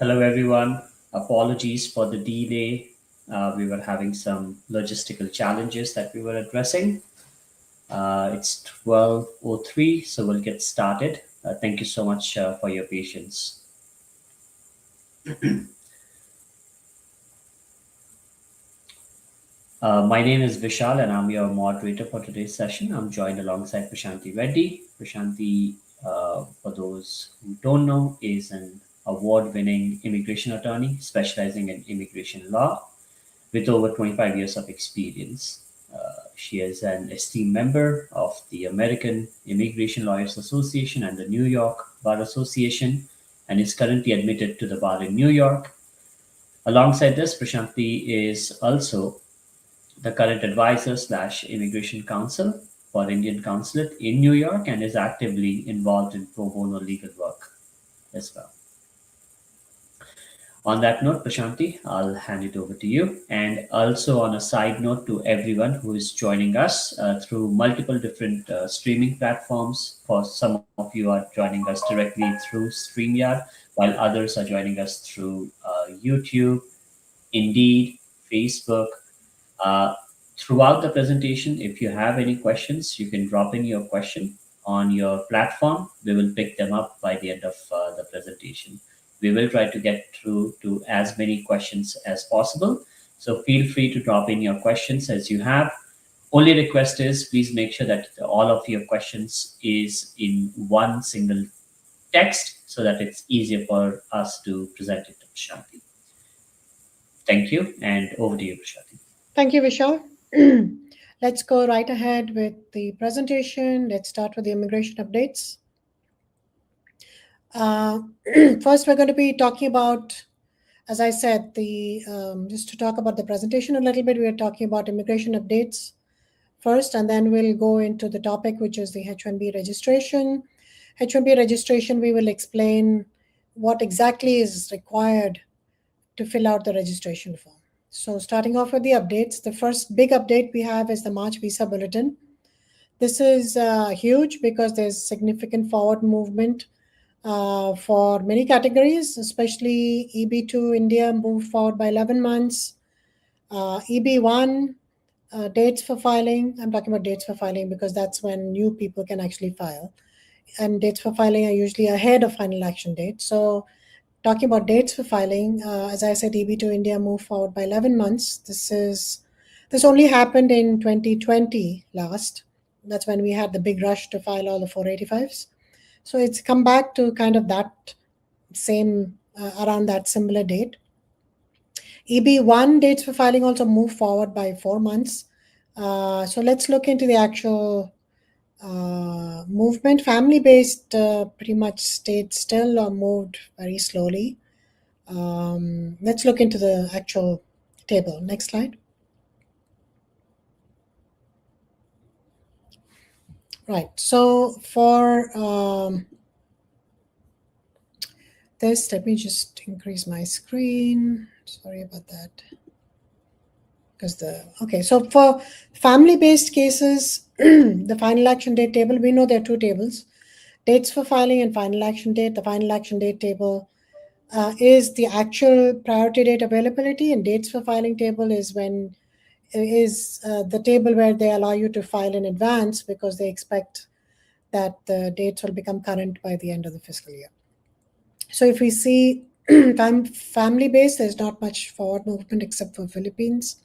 Hello, everyone. Apologies for the delay. We were having some logistical challenges that we were addressing. It's 12:03, so we'll get started. Thank you so much for your patience. My name is Vishal, and I'm your moderator for today's session. I'm joined alongside Prashanti Reddy. Prashanti, for those who don't know, is an award winning immigration attorney specializing in immigration law with over 25 years of experience. She is an esteemed member of the American Immigration Lawyers Association and the New York Bar Association and is currently admitted to the bar in New York. Alongside this, Prashanti is also the current advisor slash immigration counsel for Indian Consulate in New York and is actively involved in pro bono legal work as well. On that note, Prashanti, I'll hand it over to you. And also, on a side note to everyone who is joining us through multiple different streaming platforms, for some of you are joining us directly through StreamYard, while others are joining us through YouTube, Indeed, Facebook. Uh, Throughout the presentation, if you have any questions, you can drop in your question on your platform. We will pick them up by the end of the presentation. We will try to get through to as many questions as possible. So feel free to drop in your questions as you have. Only request is please make sure that all of your questions is in one single text so that it's easier for us to present it to Prashanti. Thank you, and over to you, Prashanti. Thank you, Vishal. Let's go right ahead with the presentation. Let's start with the immigration updates. Uh, First, we're going to be talking about, as I said, the just to talk about the presentation a little bit. We are talking about immigration updates first, and then we'll go into the topic, which is the H-1B registration. H-1B registration, we will explain what exactly is required to fill out the registration form. So starting off with the updates, the first big update we have is the March Visa Bulletin. This is huge because there's significant forward movement for many categories, especially EB2 India moved forward by 11 months. EB1 dates for filing. I'm talking about dates for filing because that's when new people can actually file. And dates for filing are usually ahead of final action date. So talking about dates for filing, as I said, EB2 India moved forward by 11 months. This only happened in 2020 last. That's when we had the big rush to file all the 485s. So it's come back to kind of that same, around that similar date. EB1 dates for filing also moved forward by 4 months. So let's look into the actual movement. Family-based pretty much stayed still or moved very slowly. Let's look into the actual table. Next slide. Right. So for this, let me just increase my screen. Sorry about that. So for family-based cases, the final action date table, we know there are two tables, dates for filing and final action date. The final action date table is the actual priority date availability, and dates for filing table is the table where they allow you to file in advance because they expect that the dates will become current by the end of the fiscal year. So if we see family based, there's not much forward movement except for Philippines.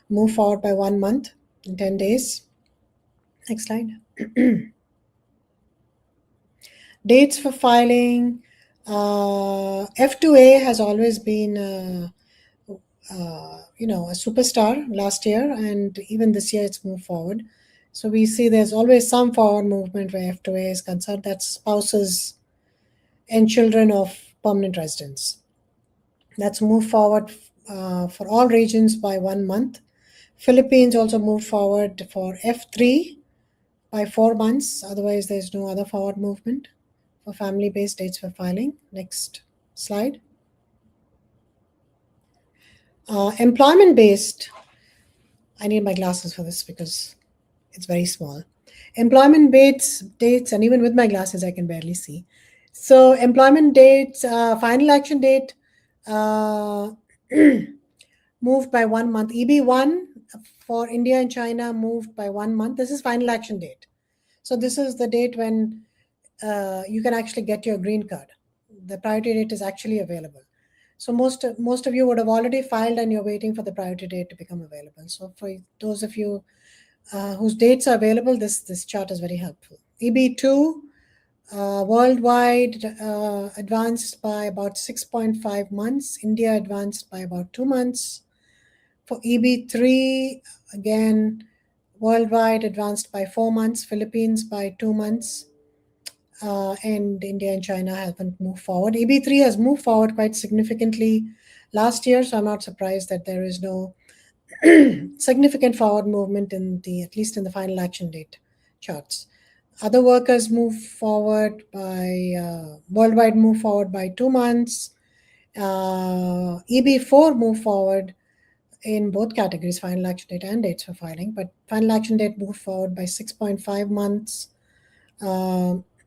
Move forward by 1 month in 10 days. Next slide. Dates for filing. F2A has always been a superstar last year, and even this year it's moved forward. So we see there's always some forward movement where F2A is concerned. That's spouses and children of permanent residents. That's moved forward for all regions by 1 month. Philippines also moved forward for F3 by 4 months. Otherwise, there's no other forward movement for family-based dates for filing. Next slide. Employment-based, I need my glasses for this because it's very small. Employment-based dates, and even with my glasses, I can barely see. So employment dates, final action date uh, moved by 1 month. EB1 for India and China moved by 1 month. This is final action date. So this is the date when you can actually get your green card. The priority date is actually available. So most of you would have already filed and you're waiting for the priority date to become available. So for those of you whose dates are available, this chart is very helpful. EB2 worldwide advanced by about 6.5 months. India advanced by about 2 months. For EB3, again, worldwide advanced by 4 months. Philippines by 2 months. And India and China haven't moved forward. EB3 has moved forward quite significantly last year, so I'm not surprised that there is no significant forward movement in the, at least in the final action date charts. Other workers move forward by worldwide move forward by 2 months. EB4 move forward in both categories, final action date and dates for filing, but final action date moved forward by 6.5 months.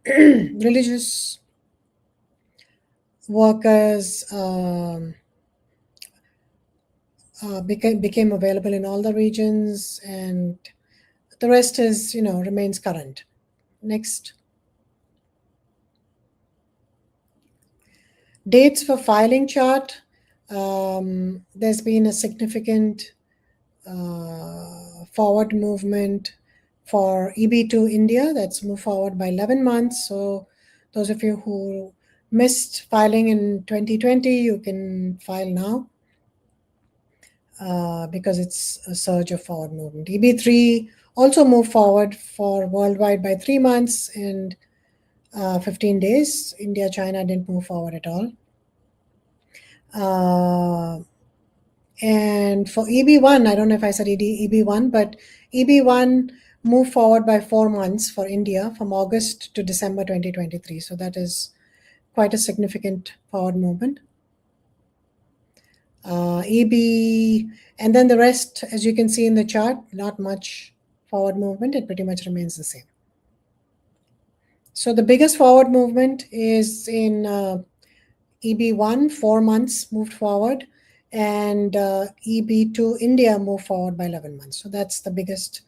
Religious workers became available in all the regions, and the rest is, remains current. Next. Dates for filing chart. There's been a significant forward movement for EB2 India. That's moved forward by 11 months. So those of you who missed filing in 2020, you can file now because it's a surge of forward movement. EB3 also moved forward for worldwide by 3 months and 15 days. India, China didn't move forward at all. And for EB1, I don't know if I said EB1, but EB1 moved forward by 4 months for India from August to December 2023. So that is quite a significant forward movement. EB, and then the rest, as you can see in the chart, not much forward movement. It pretty much remains the same. So the biggest forward movement is in EB1, 4 months moved forward, and EB2 India moved forward by 11 months. So that's the biggest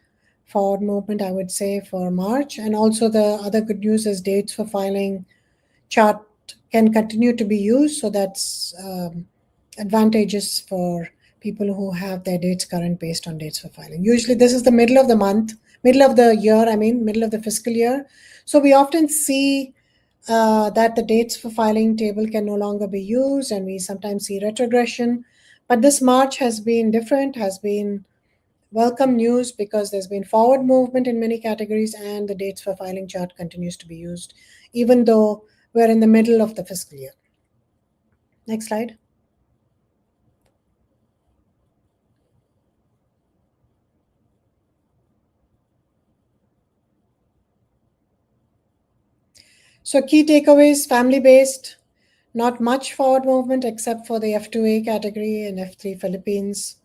forward movement, I would say, for March. And also the other good news is dates for filing chart can continue to be used. So that's advantageous for people who have their dates current based on dates for filing. Usually this is the middle of the month, middle of the year, middle of the fiscal year. So we often see that the dates for filing table can no longer be used, and we sometimes see retrogression. But this March has been different, has been welcome news because there's been forward movement in many categories and the dates for filing chart continues to be used, even though we're in the middle of the fiscal year. Next slide. So key takeaways, family-based, not much forward movement except for the F2A category and F3 Philippines.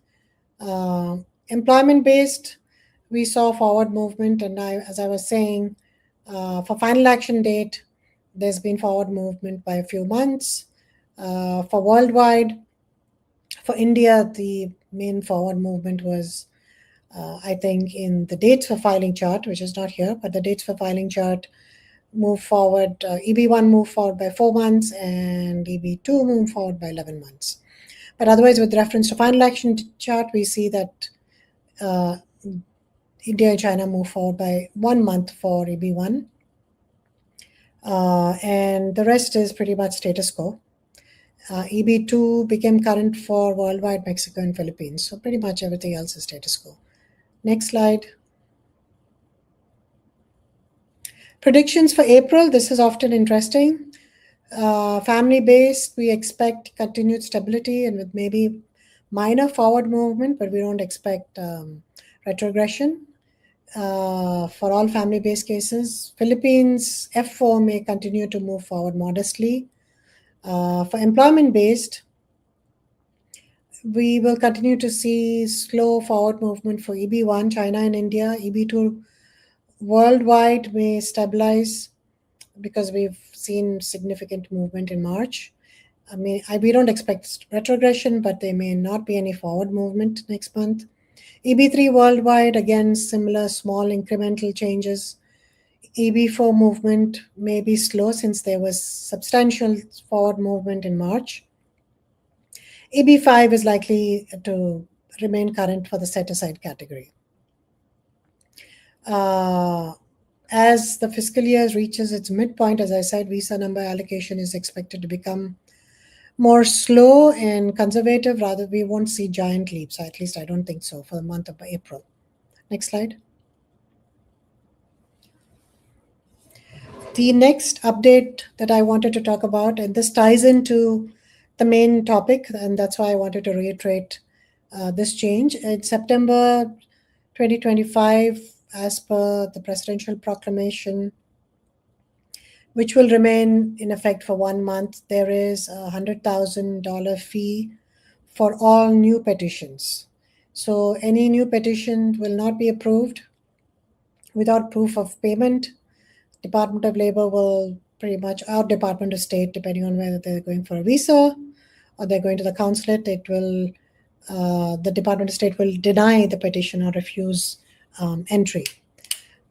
Employment-based, we saw forward movement, and as I was saying, for final action date, there's been forward movement by a few months. For worldwide, for India, the main forward movement was, I think, in the dates for filing chart, which is not here, but the dates for filing chart move forward. EB1 moved forward by 4 months, and EB2 moved forward by 11 months. But otherwise, with reference to final action chart, we see that India and China move forward by 1 month for EB1. And the rest is pretty much status quo. EB2 became current for worldwide, Mexico, and Philippines. So pretty much everything else is status quo. Next slide. Predictions for April. This is often interesting. Family-based, we expect continued stability and with maybe minor forward movement, but we don't expect retrogression for all family-based cases. Philippines, F4 may continue to move forward modestly. For employment-based, we will continue to see slow forward movement for EB1, China and India. EB2 worldwide may stabilize because we've seen significant movement in March. I mean, we don't expect retrogression, but there may not be any forward movement next month. EB3 worldwide, again, similar small incremental changes. EB4 movement may be slow since there was substantial forward movement in March. EB5 is likely to remain current for the set aside category. As the fiscal year reaches its midpoint, as I said, visa number allocation is expected to become more slow and conservative. Rather, we won't see giant leaps. At least I don't think so for the month of April. Next slide. The next update that I wanted to talk about, and this ties into the main topic, and that's why I wanted to reiterate this change. In September 2025, as per the presidential proclamation, which will remain in effect for 1 month, there is a $100,000 fee for all new petitions. So any new petition will not be approved without proof of payment. Department of Labor will pretty much, our Department of State, depending on whether they're going for a visa or they're going to the consulate, the Department of State will deny the petition or refuse entry.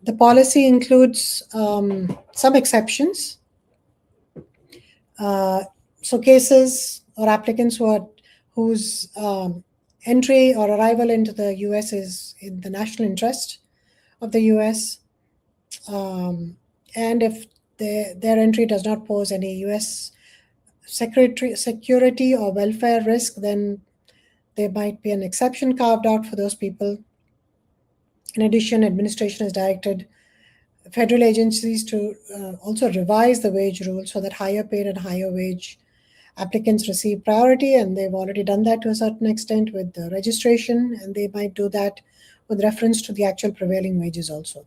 The policy includes some exceptions. So cases or applicants whose entry or arrival into the U.S. is in the national interest of the U.S. And if their entry does not pose any U.S. security or welfare risk, then there might be an exception carved out for those people. In addition, administration has directed federal agencies to also revise the wage rule so that higher paid and higher wage applicants receive priority, and they've already done that to a certain extent with the registration, and they might do that with reference to the actual prevailing wages also.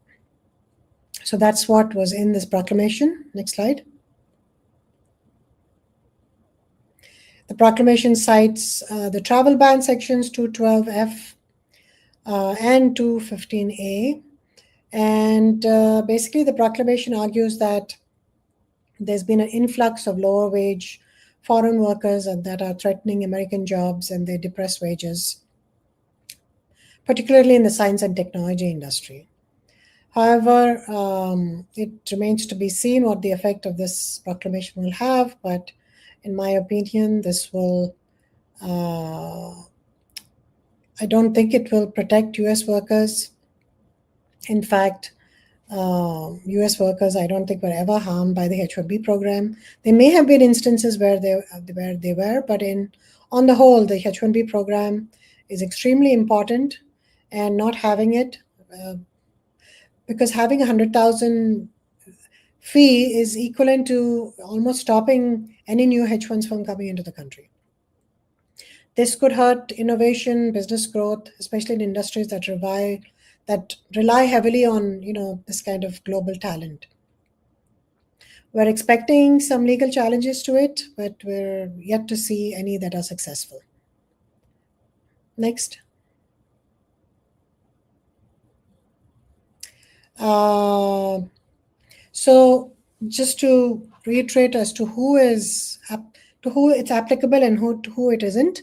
So that's what was in this proclamation. Next slide. The proclamation cites the travel ban sections 212F and 215A. And basically, the proclamation argues that there's been an influx of lower wage foreign workers that are threatening American jobs, and they depress wages, particularly in the science and technology industry. However, it remains to be seen what the effect of this proclamation will have, but in my opinion, this will, I don't think it will protect US workers. In fact, US workers, I don't think, were ever harmed by the H-1B program. There may have been instances where they were, but on the whole, the H-1B program is extremely important, and not having it, because having 100,000 fee is equivalent to almost stopping any new H-1s from coming into the country. This could hurt innovation, business growth, especially in industries that rely heavily on this kind of global talent. We're expecting some legal challenges to it, but we're yet to see any that are successful. Next. So just to reiterate as to who it's applicable and who it isn't,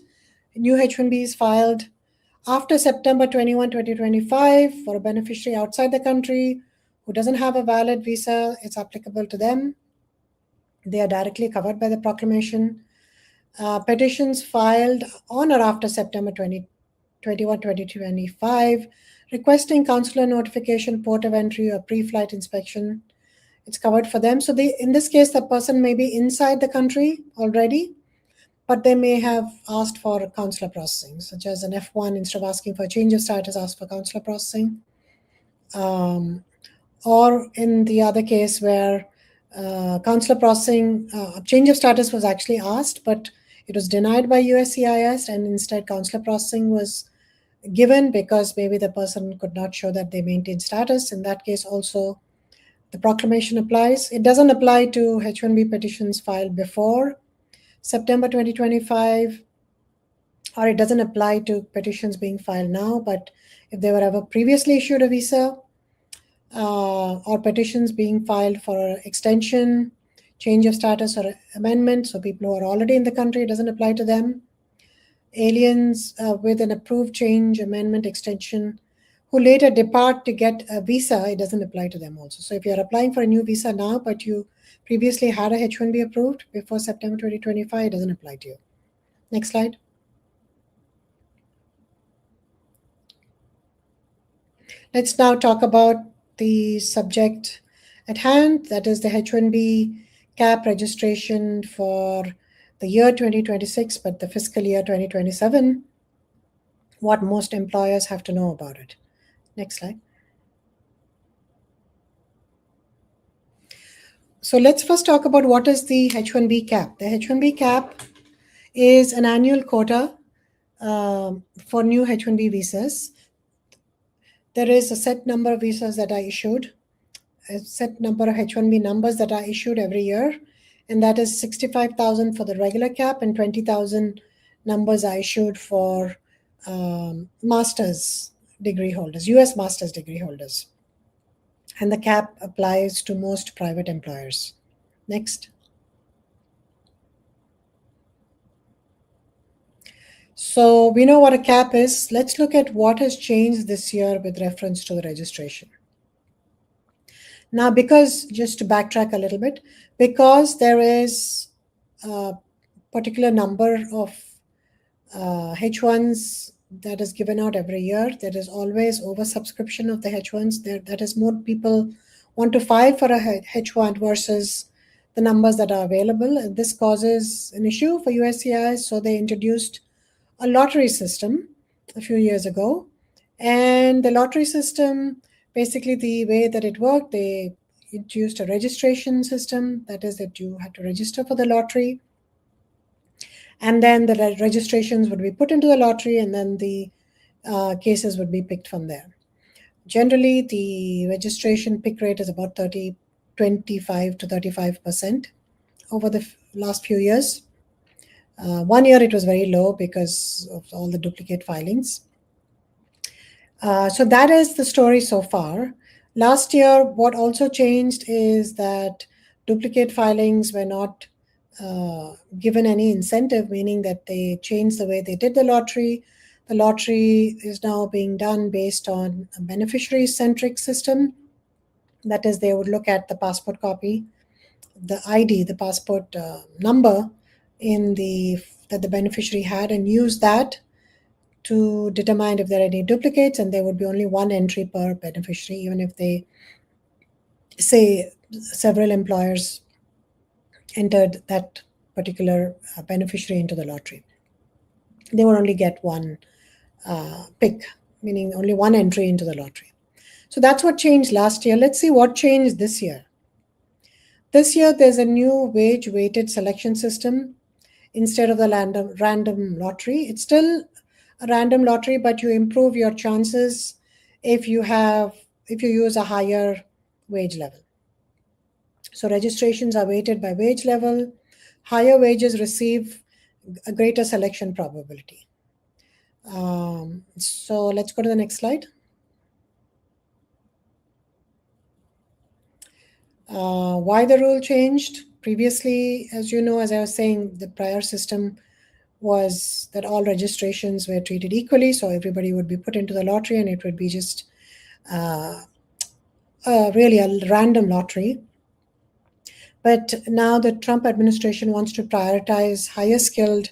new H-1B is filed after September 21, 2025 for a beneficiary outside the country who doesn't have a valid visa. It's applicable to them. They are directly covered by the proclamation. Petitions filed on or after September 21, 2025, requesting consular notification, port of entry, or pre-flight inspection, it's covered for them. So in this case, the person may be inside the country already, but they may have asked for consular processing, such as an F1, instead of asking for a change of status, asked for consular processing. Or in the other case where consular processing, change of status was actually asked, but it was denied by USCIS, and instead consular processing was given because maybe the person could not show that they maintain status. In that case also, the proclamation applies. It doesn't apply to H-1B petitions filed before September 2025, or it doesn't apply to petitions being filed now, but if they were ever previously issued a visa, or petitions being filed for extension, change of status or amendment. So people who are already in the country, it doesn't apply to them. Aliens with an approved change, amendment, extension, who later depart to get a visa, it doesn't apply to them also. So if you're applying for a new visa now, but you previously had a H-1B approved before September 2025, it doesn't apply to you. Next slide. Let's now talk about the subject at hand, that is the H-1B cap registration for the year 2026, but the fiscal year 2027, what most employers have to know about it. Next slide. So let's first talk about what is the H-1B cap. The H-1B cap is an annual quota for new H-1B visas. There is a set number of visas that are issued, a set number of H-1B numbers that are issued every year, and that is 65,000 for the regular cap and 20,000 numbers are issued for master's degree holders, US master's degree holders. And the cap applies to most private employers. Next. So we know what a cap is. Let's look at what has changed this year with reference to the registration. Now, because, just to backtrack a little bit, because there is a particular number of H1s that is given out every year, there is always oversubscription of the H1s. That is, more people want to file for a H1 versus the numbers that are available. And this causes an issue for USCIS, so they introduced a lottery system a few years ago. And the lottery system, basically the way that it worked, they introduced a registration system. That is, that you had to register for the lottery. And then the registrations would be put into the lottery, and then the cases would be picked from there. Generally, the registration pick rate is about 25 to 35% over the last few years. 1 year it was very low because of all the duplicate filings. So that is the story so far. Last year, what also changed is that duplicate filings were not given any incentive, meaning that they changed the way they did the lottery. The lottery is now being done based on a beneficiary-centric system. That is, they would look at the passport copy, the ID, the passport number that the beneficiary had, and use that to determine if there are any duplicates, and there would be only one entry per beneficiary, even if they say several employers entered that particular beneficiary into the lottery. They would only get one pick, meaning only one entry into the lottery. So that's what changed last year. Let's see what changed this year. This year, there's a new wage-weighted selection system instead of the random lottery. It's still a random lottery, but you improve your chances if you use a higher wage level. So registrations are weighted by wage level. Higher wages receive a greater selection probability. So let's go to the next slide. Why the rule changed? Previously, as you know, as I was saying, the prior system was that all registrations were treated equally, so everybody would be put into the lottery, and it would be just really a random lottery. But now the Trump administration wants to prioritize higher skilled,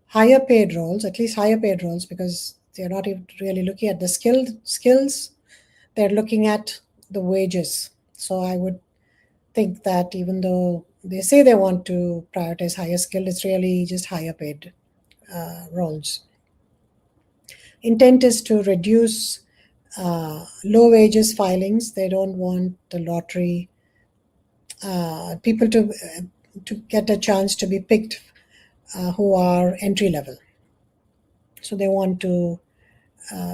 higher paid roles, at least higher paid roles, because they're not even really looking at the skills, they're looking at the wages. So I would think that even though they say they want to prioritize higher skilled, it's really just higher paid roles. Intent is to reduce low wages filings. They don't want the lottery people to get a chance to be picked who are entry level. So they want to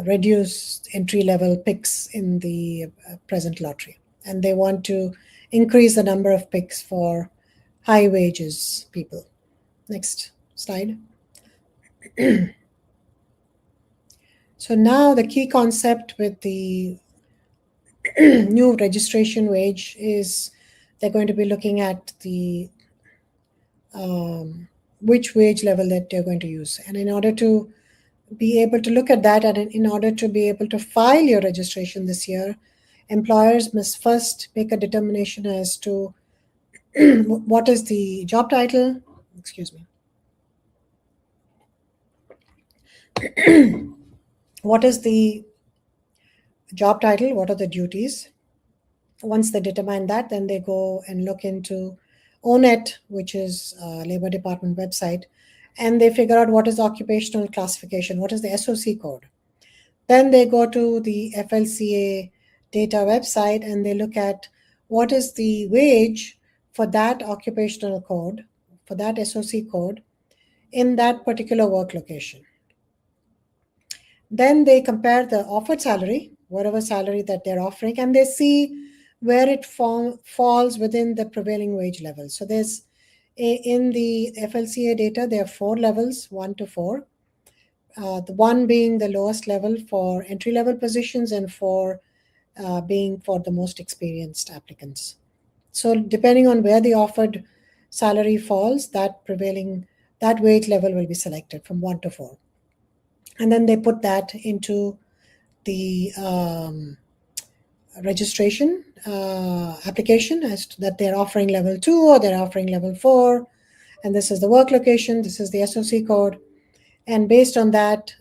reduce entry level picks in the present lottery, and they want to increase the number of picks for high wages people. Next slide. So now the key concept with the new registration wage is they're going to be looking at the which wage level that they're going to use. And in order to be able to look at that, and in order to be able to file your registration this year, employers must first make a determination as to what is the job title, excuse me, what is the job title, what are the duties. Once they determine that, then they go and look into ONET, which is Labor Department website, and they figure out what is the occupational classification, what is the SOC code. Then they go to the FLCA data website and they look at what is the wage for that occupational code, for that SOC code in that particular work location. Then they compare the offered salary, whatever salary that they're offering, and they see where it falls within the prevailing wage level. So there's in the FLCA data, there are 4 levels, 1 to 4. The 1 being the lowest level for entry level positions, and 4 being for the most experienced applicants. So depending on where the offered salary falls, that wage level will be selected from 1 to 4. And then they put that into the registration application as to that they're offering level 2 or they're offering level 4, and this is the work location, this is the SOC code, and based on that,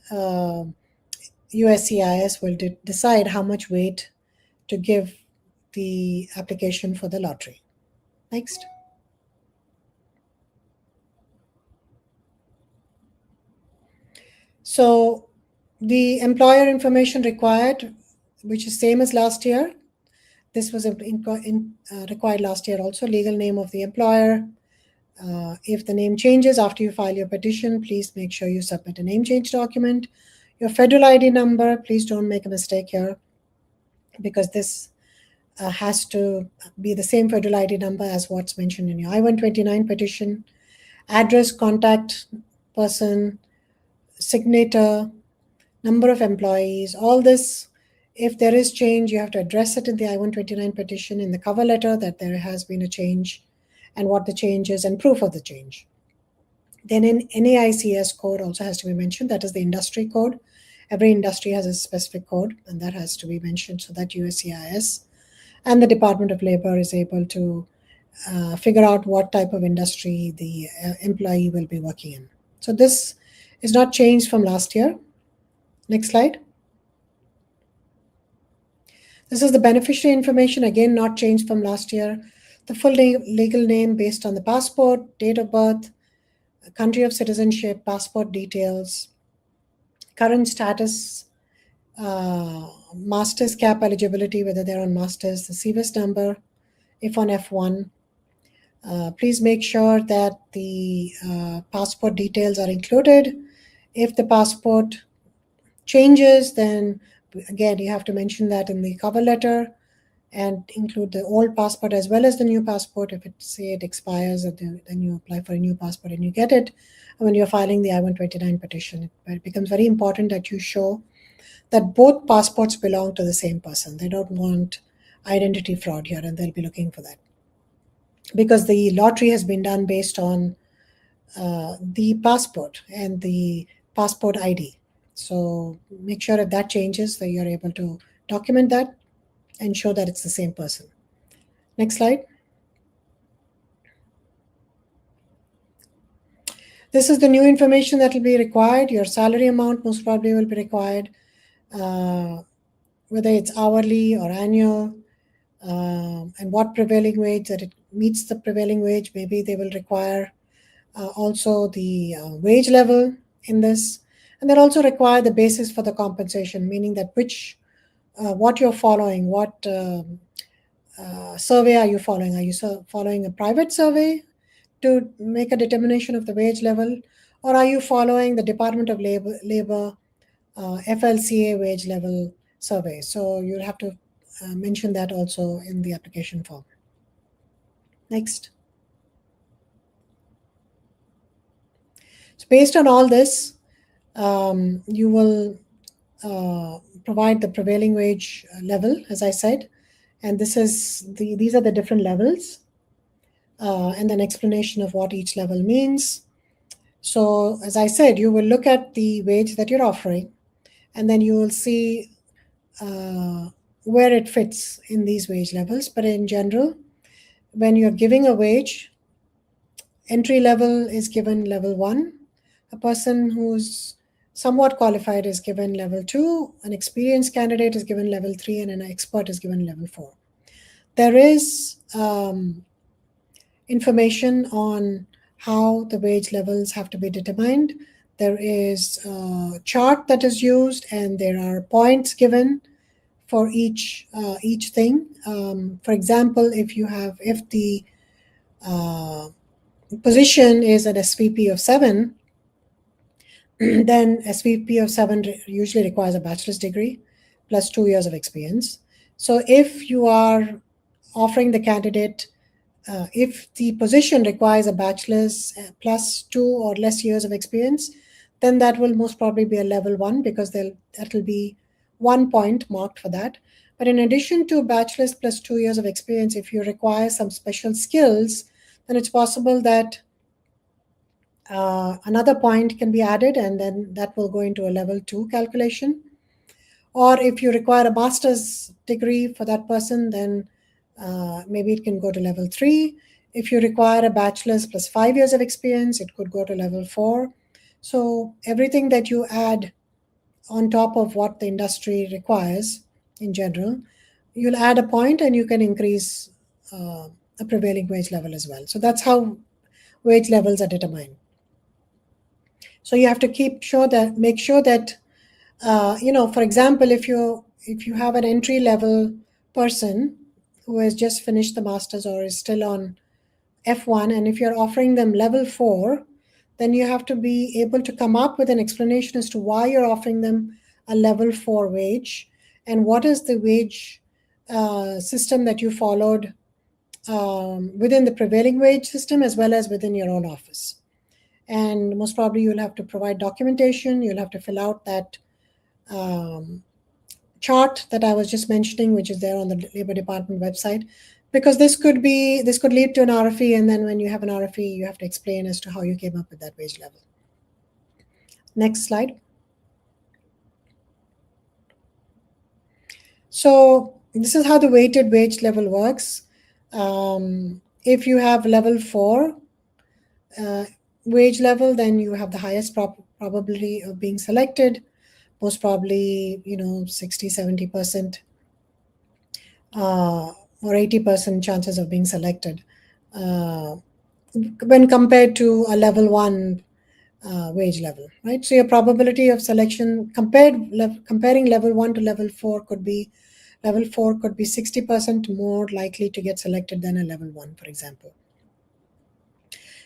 USCIS will decide how much weight to give the application for the lottery. Next. So the employer information required, which is same as last year. This was required last year also. Legal name of the employer. If the name changes after you file your petition, please make sure you submit a name change document. Your federal ID number, please don't make a mistake here, because this has to be the same federal ID number as what's mentioned in your I-129 petition. Address, contact person, signature, number of employees, all this. If there is change, you have to address it in the I-129 petition in the cover letter that there has been a change and what the change is and proof of the change. Then in NAICS code also has to be mentioned. That is the industry code. Every industry has a specific code, and that has to be mentioned so that USCIS and the Department of Labor is able to figure out what type of industry the employee will be working in. So this is not changed from last year. Next slide. This is the beneficiary information, again not changed from last year. The full legal name based on the passport, date of birth, country of citizenship, passport details, current status, master's cap eligibility, whether they're on master's, the CVS number, if on F1. Please make sure that the passport details are included. If the passport changes, then again, you have to mention that in the cover letter and include the old passport as well as the new passport. If it expires, then you apply for a new passport and you get it. And when you're filing the I-129 petition, it becomes very important that you show that both passports belong to the same person. They don't want identity fraud here, and they'll be looking for that. Because the lottery has been done based on the passport and the passport ID. So make sure if that changes, that you're able to document that and show that it's the same person. Next slide. This is the new information that will be required. Your salary amount most probably will be required, whether it's hourly or annual, and what prevailing wage, that it meets the prevailing wage. Maybe they will require also the wage level in this. And they'll also require the basis for the compensation, meaning that what you're following, what survey are you following? Are you following a private survey to make a determination of the wage level, or are you following the Department of Labor FLCA wage level survey? So you'll have to mention that also in the application form. Next. So based on all this, you will provide the prevailing wage level, as I said, and these are the different levels. and then explanation of what each level means. So, as I said, you will look at the wage that you're offering, and then you will see where it fits in these wage levels. But in general, when you're giving a wage, entry level is given level 1, a person who's somewhat qualified is given level 2, an experienced candidate is given level 3, and an expert is given level 4. There is information on how the wage levels have to be determined. There is a chart that is used, and there are points given for each thing. For example, if the uh, position is an SVP of 7, then SVP of 7 usually requires a bachelor's degree plus 2 years of experience. So if you are offering the candidate, if the position requires a bachelor's plus 2 or less years of experience, then that will most probably be a level 1, because that will be 1 point marked for that. But in addition to bachelor's plus 2 years of experience, if you require some special skills, then it's possible that another point can be added, and then that will go into a level 2 calculation. Or if you require a master's degree for that person, then maybe it can go to level 3. If you require a bachelor's plus 5 years of experience, it could go to level 4. So everything that you add on top of what the industry requires in general, you'll add a point and you can increase a prevailing wage level as well. So that's how wage levels are determined. So you have to make sure that for example, if you have an entry level person who has just finished the masters or is still on F1, and if you're offering them level 4, then you have to be able to come up with an explanation as to why you're offering them a level 4 wage, and what is the wage system that you followed within the prevailing wage system as well as within your own office. And most probably you'll have to provide documentation, you'll have to fill out that chart that I was just mentioning, which is there on the Labor Department website, because this could lead to an RFE, and then when you have an RFE, you have to explain as to how you came up with that wage level. Next slide. So this is how the weighted wage level works. If you have level 4 wage level, then you have the highest probability of being selected, most probably 60-70% or 80% chances of being selected when compared to a level 1 wage level, right? So your probability of selection comparing level 1 to level 4 could be 60% more likely to get selected than a level 1, for example.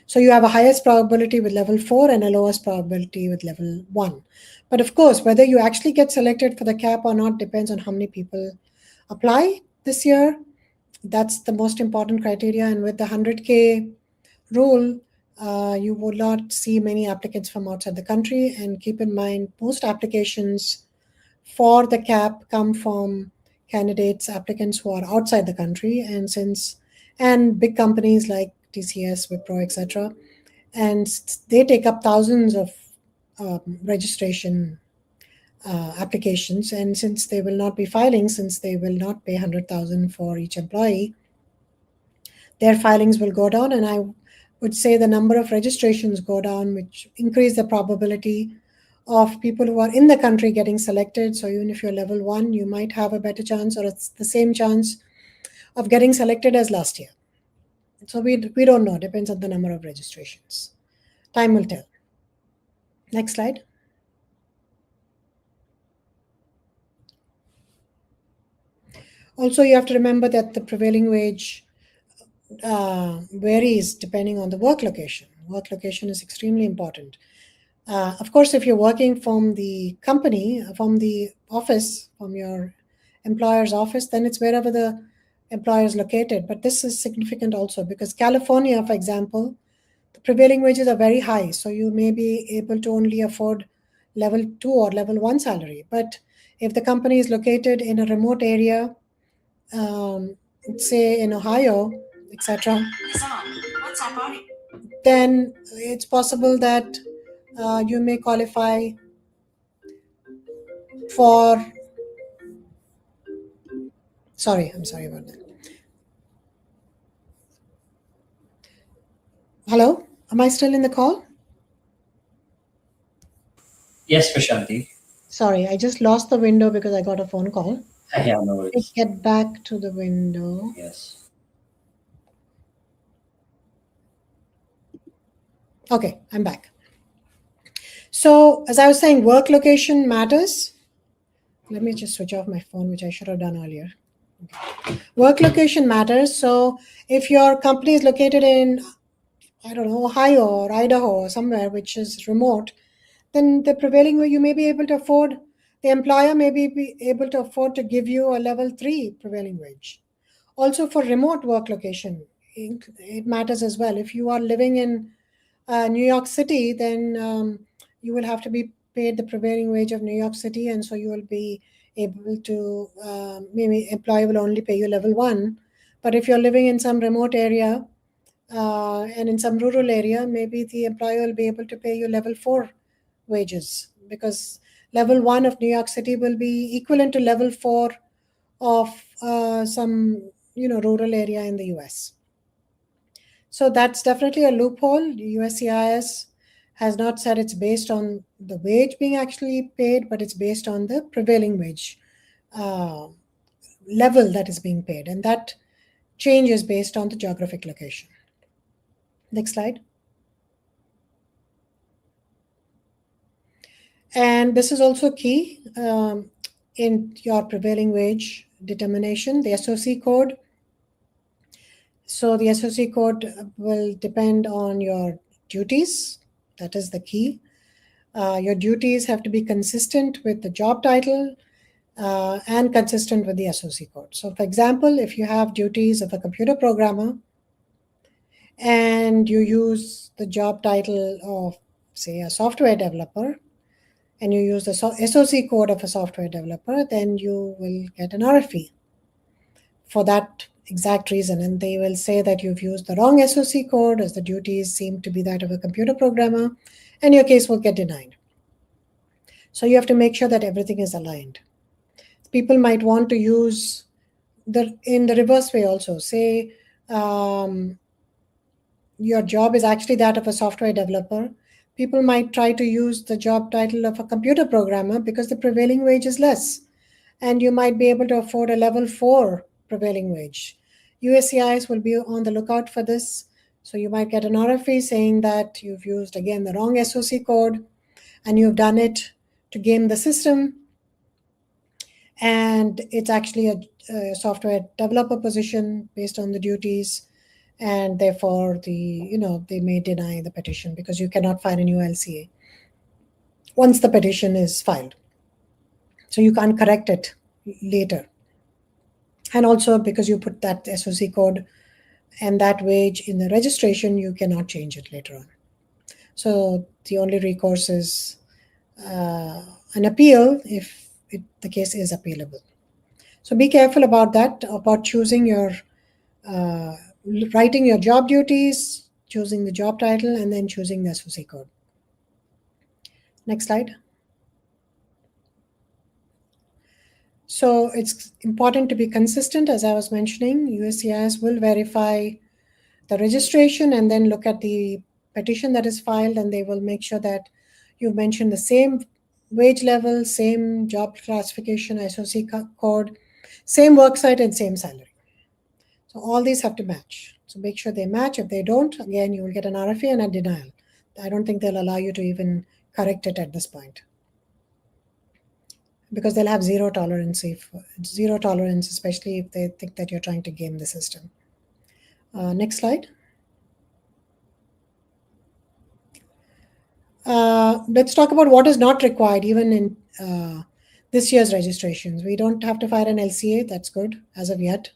So you have a highest probability with level 4 and a lowest probability with level 1. But of course, whether you actually get selected for the cap or not depends on how many people apply this year. That's the most important criteria. And with the 100K rule, you will not see many applicants from outside the country. And keep in mind, most applications for the cap come from applicants who are outside the country, and big companies like TCS, Wipro, etc. And they take up thousands of registration applications, and since they will not be filing, since they will not pay 100,000 for each employee, their filings will go down, and I would say the number of registrations go down, which increase the probability of people who are in the country getting selected. So even if you're level 1, you might have a better chance, or it's the same chance of getting selected as last year. So we don't know, depends on the number of registrations. Time will tell. Next slide. Also, you have to remember that the prevailing wage varies depending on the work location. Work location is extremely important. Of course, if you're working from the company, from the office, from your employer's office, then it's wherever the employer is located. But this is significant also because California, for example, the prevailing wages are very high. So you may be able to only afford level 2 or level 1 salary. But if the company is located in a remote area, say in Ohio, etc., then it's possible that you may qualify for. Sorry, I'm sorry about that. Hello, am I still in the call? Yes, Prashanti. Sorry, I just lost the window because I got a phone call. Yeah, no Let me worries. get back to the window. Yes. Okay, I'm back. So, as I was saying, work location matters. Let me just switch off my phone, which I should have done earlier. Work location matters. So, if your company is located in, I don't know, Ohio or Idaho or somewhere which is remote, then the prevailing way you may be able to afford, the employer may be able to afford to give you a level 3 prevailing wage. Also, for remote work location, it matters as well. If you are living in New York City, then you will have to be paid the prevailing wage of New York City, and so you will be able to, maybe employer will only pay you level 1. But if you're living in some remote area and in some rural area, maybe the employer will be able to pay you level 4 wages, because level 1 of New York City will be equivalent to level 4 of some rural area in the US. So that's definitely a loophole. USCIS has not said it's based on the wage being actually paid, but it's based on the prevailing wage uh, level that is being paid, and that changes based on the geographic location. Next slide. And this is also key in your prevailing wage determination, the SOC code. So the SOC code will depend on your duties. That is the key. Your duties have to be consistent with the job title and consistent with the SOC code. So, for example, if you have duties of a computer programmer and you use the job title of, say, a software developer, and you use the SOC code of a software developer, then you will get an RFE for that exact reason. And they will say that you've used the wrong SOC code, as the duties seem to be that of a computer programmer, and your case will get denied. So you have to make sure that everything is aligned. People might want to use in the reverse way also. Say your job is actually that of a software developer. People might try to use the job title of a computer programmer because the prevailing wage is less, and you might be able to afford a level 4 prevailing wage. USCIS will be on the lookout for this. So you might get an RFE saying that you've used, again, the wrong SOC code and you've done it to game the system, and it's actually a software developer position based on the duties, and therefore they may deny the petition because you cannot file a new LCA once the petition is filed. So you can't correct it later. And also because you put that SOC code and that wage in the registration, you cannot change it later on. So the only recourse is an appeal if the case is appealable. So be careful about that, about choosing your, writing your job duties, choosing the job title, and then choosing the SOC code. Next slide. So it's important to be consistent. As I was mentioning, USCIS will verify the registration and then look at the petition that is filed, and they will make sure that you've mentioned the same wage level, same job classification, SOC code, same work site, and same salary. So all these have to match. So make sure they match. If they don't, again, you will get an RFE and a denial. I don't think they'll allow you to even correct it at this point, because they'll have zero tolerance, especially if they think that you're trying to game the system. Next slide. Let's talk about what is not required even in this year's registrations. We don't have to file an LCA. That's good as of yet.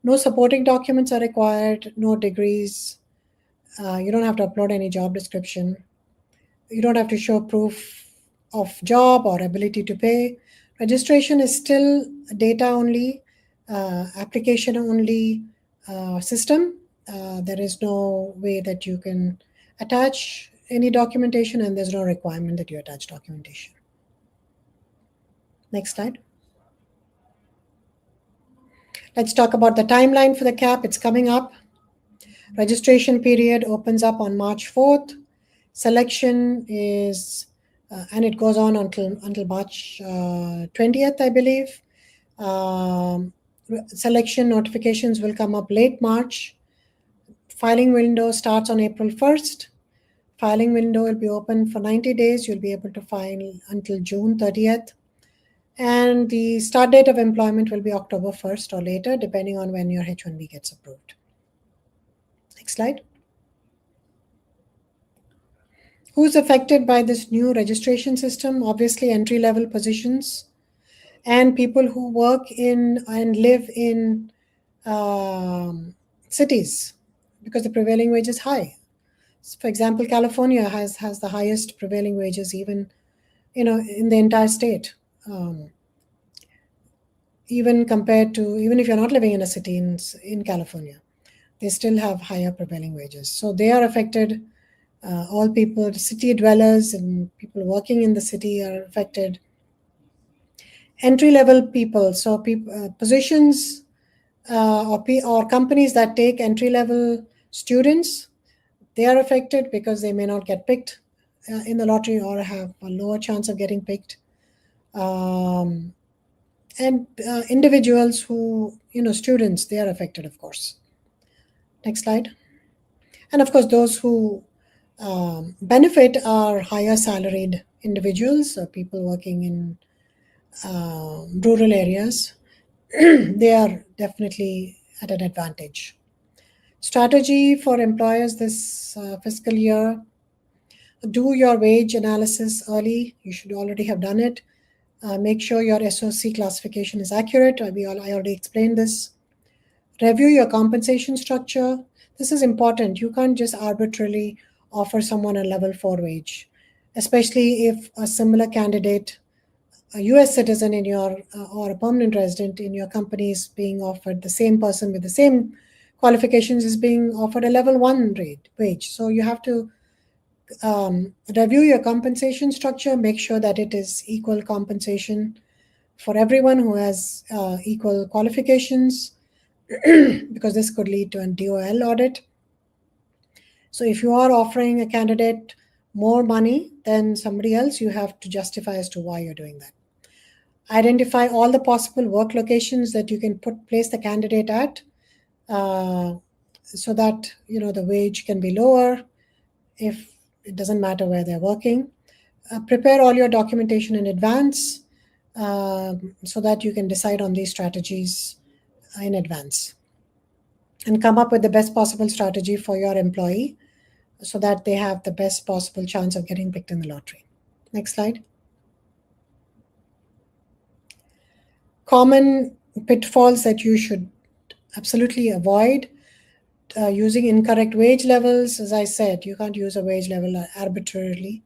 No supporting documents are required. No degrees. You don't have to upload any job description. You don't have to show proof of job or ability to pay. Registration is still data only, application only system. There is no way that you can attach any documentation, and there's no requirement that you attach documentation. Next slide. Let's talk about the timeline for the CAP. It's coming up. Registration period opens up on March 4th. Selection is, and it goes on until March 20th, I believe. Selection notifications will come up late March. Filing window starts on April 1st. Filing window will be open for 90 days. You'll be able to file until June 30th. And the start date of employment will be October 1st or later, depending on when your H-1B gets approved. Next slide. Who's affected by this new registration system? Obviously, entry-level positions and people who work in and live in cities, because the prevailing wage is high. For example, California has the highest prevailing wages, even in the entire state. Even if you're not living in a city in California, they still have higher prevailing wages. So they are affected. All people, city dwellers and people working in the city are affected. Entry-level people, so positions or companies that take entry-level students, they are affected because they may not get picked in the lottery or have a lower chance of getting picked. And individuals who, students, they are affected, of course. Next slide. And of course, those who benefit are higher salaried individuals, or people working in rural areas. They are definitely at an advantage. Strategy for employers this fiscal year: do your wage analysis early. You should already have done it. Make sure your SOC classification is accurate. I already explained this. Review your compensation structure. This is important. You can't just arbitrarily offer someone a level 4 wage, especially if a similar candidate, a US citizen in your or a permanent resident in your company, is being offered, the same person with the same qualifications is being offered a level 1 wage. So you have to review your compensation structure, make sure that it is equal compensation for everyone who has equal qualifications, because this could lead to a DOL audit. So if you are offering a candidate more money than somebody else, you have to justify as to why you're doing that. Identify all the possible work locations that you can place the candidate at, so that the wage can be lower if it doesn't matter where they're working. Prepare all your documentation in advance, so that you can decide on these strategies in advance, and come up with the best possible strategy for your employee so that they have the best possible chance of getting picked in the lottery. Next slide. Common pitfalls that you should absolutely avoid: using incorrect wage levels. As I said, you can't use a wage level arbitrarily.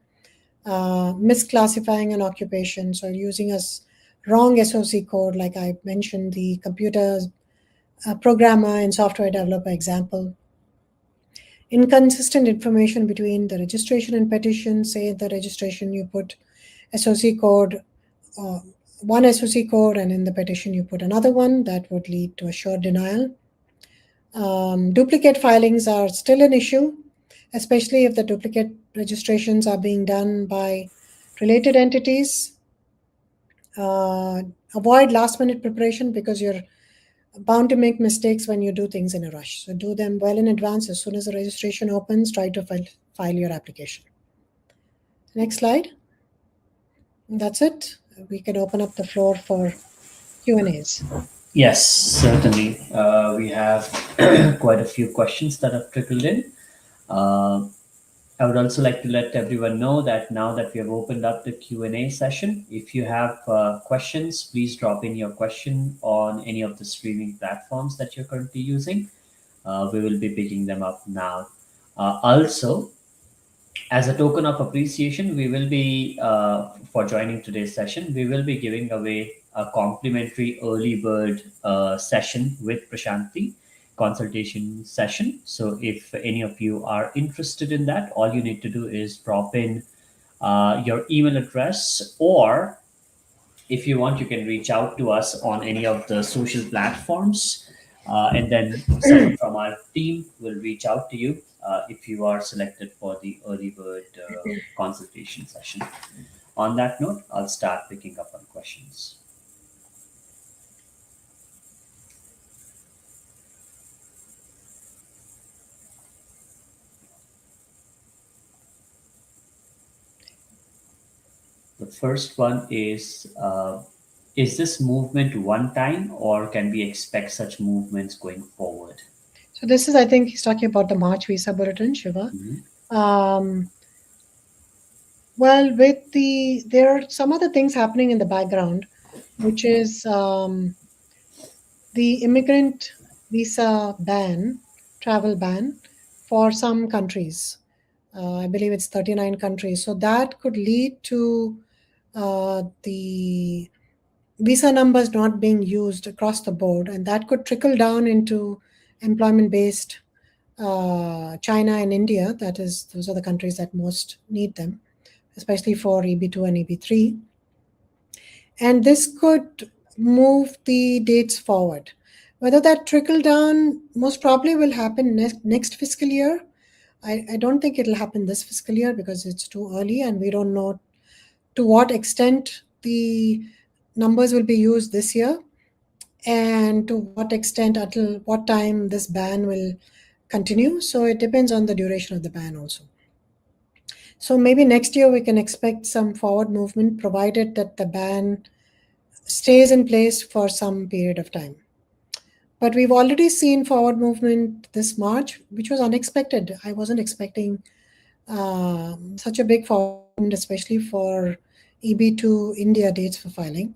Misclassifying an occupation, so using a wrong SOC code, like I mentioned, the computer programmer and software developer example. Inconsistent information between the registration and petition. Say the registration you put SOC code, one SOC code, and in the petition you put another one. That would lead to a short denial. Duplicate filings are still an issue, especially if the duplicate registrations are being done by related entities. Avoid last-minute preparation, because you're bound to make mistakes when you do things in a rush. So do them well in advance. As soon as the registration opens, try to file your application. Next slide. That's it. We can open up the floor for Q&As. Yes, certainly. We have quite a few questions that have trickled in. Uh, I would also like to let everyone know that now that we have opened up the Q&A session, if you have questions, please drop in your question on any of the streaming platforms that you're currently using. We will be picking them up now. Also, as a token of appreciation, we will be, for joining today's session, we will be giving away a complimentary early bird session with Prashanti. consultation session. So if any of you are interested in that, all you need to do is drop in your email address, or if you want, you can reach out to us on any of the social platforms, and then someone from our team will reach out to you if you are selected for the early bird consultation session. On that note, I'll start picking up on questions. The first one is this movement one time, or can we expect such movements going forward? So this is, I think, he's talking about the March visa bulletin, Shiva. Mhm. Um, well, there are some other things happening in the background, which is the immigrant visa ban, travel ban for some countries. I believe it's 39 countries. So that could lead to the visa numbers not being used across the board, and that could trickle down into employment based China and India. That is, those are the countries that most need them, especially for EB2 and EB3. And this could move the dates forward. Whether that trickle down most probably will happen next fiscal year. I don't think it'll happen this fiscal year because it's too early and we don't know to what extent the numbers will be used this year and to what extent, until what time this ban will continue. So it depends on the duration of the ban also. So maybe next year we can expect some forward movement provided that the ban stays in place for some period of time. But we've already seen forward movement this March, which was unexpected. I wasn't expecting such a big forward movement, especially for EB2 India dates for filing,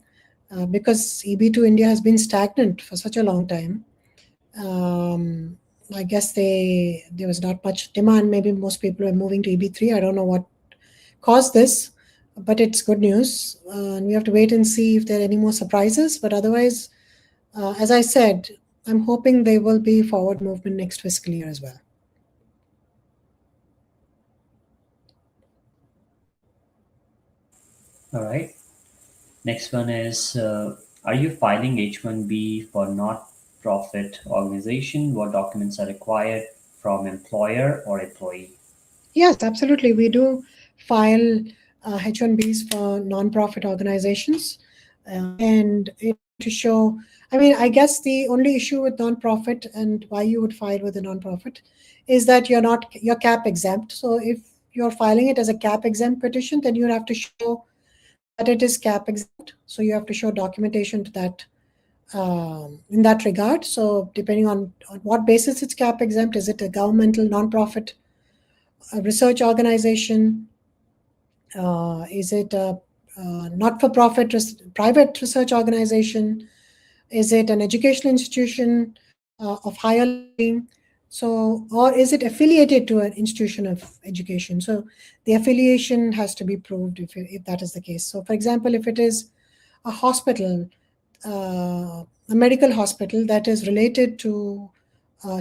because EB2 India has been stagnant for such a long time. I guess there was not much demand. Maybe most people were moving to EB3. I don't know what caused this, but it's good news. And we have to wait and see if there are any more surprises. But otherwise, as I said, I'm hoping there will be forward movement next fiscal year as well. All right. Next one is, are you filing H-1B for not-profit organization? What documents are required from employer or employee? Yes, absolutely. We do file H-1Bs for nonprofit organizations, and to show. I mean, I guess the only issue with nonprofit and why you would file with a nonprofit is that you're cap exempt. So if you're filing it as a cap exempt petition, then you have to show that it is cap exempt. So you have to show documentation to that in that regard. So depending on what basis it's cap exempt, is it a governmental nonprofit, a research organization? Is it a not-for-profit private research organization? Is it an educational institution of higher learning? So, or is it affiliated to an institution of education? So, the affiliation has to be proved if that is the case. So, for example, if it is a hospital, a medical hospital that is related to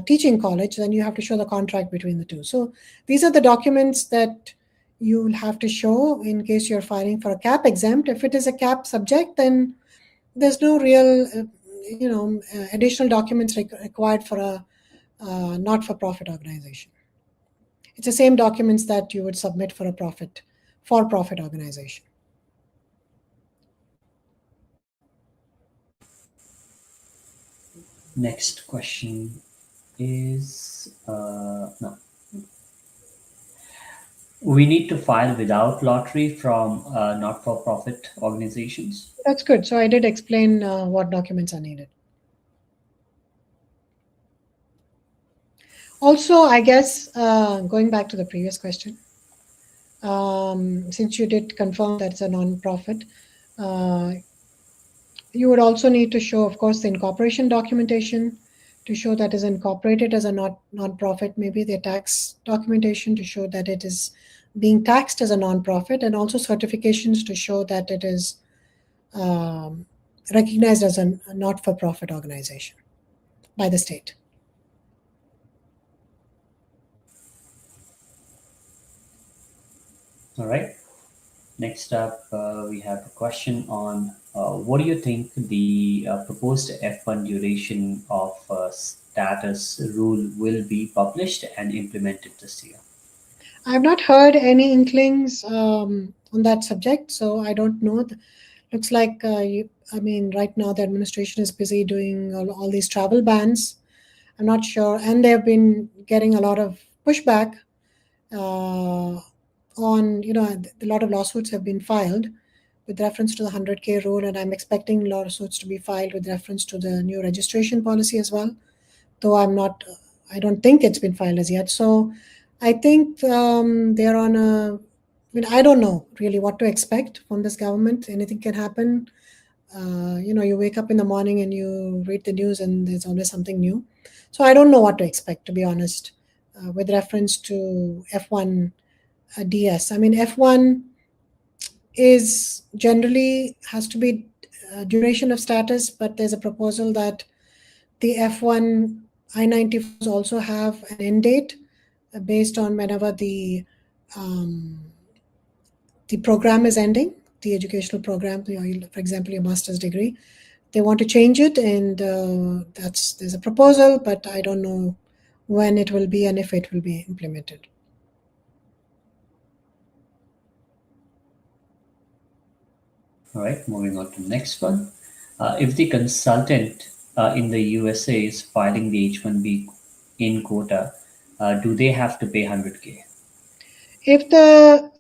teaching college, then you have to show the contract between the two. So these are the documents that you will have to show in case you're filing for a cap exempt. If it is a cap subject, then there's no real, additional documents required for a not-for-profit organization. It's the same documents that you would submit for a for-profit organization. Next question is, no. We need to file without lottery from not-for-profit organizations. That's good. So I did explain what documents are needed. Also, I guess going back to the previous question, since you did confirm that it's a non-profit, uh, you would also need to show, of course, the incorporation documentation to show that is incorporated as a non-profit, maybe the tax documentation to show that it is being taxed as a non-profit, and also certifications to show that it is recognized as a not-for-profit organization by the state. All right. Next up, we have a question on what do you think the proposed F1 duration of status rule will be published and implemented this year? I've not heard any inklings on that subject, so I don't know. Looks like, I mean, right now the administration is busy doing all these travel bans. I'm not sure, and they've been getting a lot of pushback uh, on, a lot of lawsuits have been filed with reference to the 100K rule, and I'm expecting lawsuits to be filed with reference to the new registration policy as well. Though I don't think it's been filed as yet. So I think they're on a. I mean, I don't know really what to expect from this government. Anything can happen. You wake up in the morning and you read the news, and there's always something new. So I don't know what to expect, to be honest, with reference to F1 DS. I mean, F1 is generally has to be duration of status, but there's a proposal that the F1 I-94s also have an end date based on whenever the program is ending, the educational program. For example, your master's degree. They want to change it, and there's a proposal, but I don't know when it will be and if it will be implemented. All right, moving on to the next one. If the consultant in the USA is filing the H-1B in quota, do they have to pay 100K? If the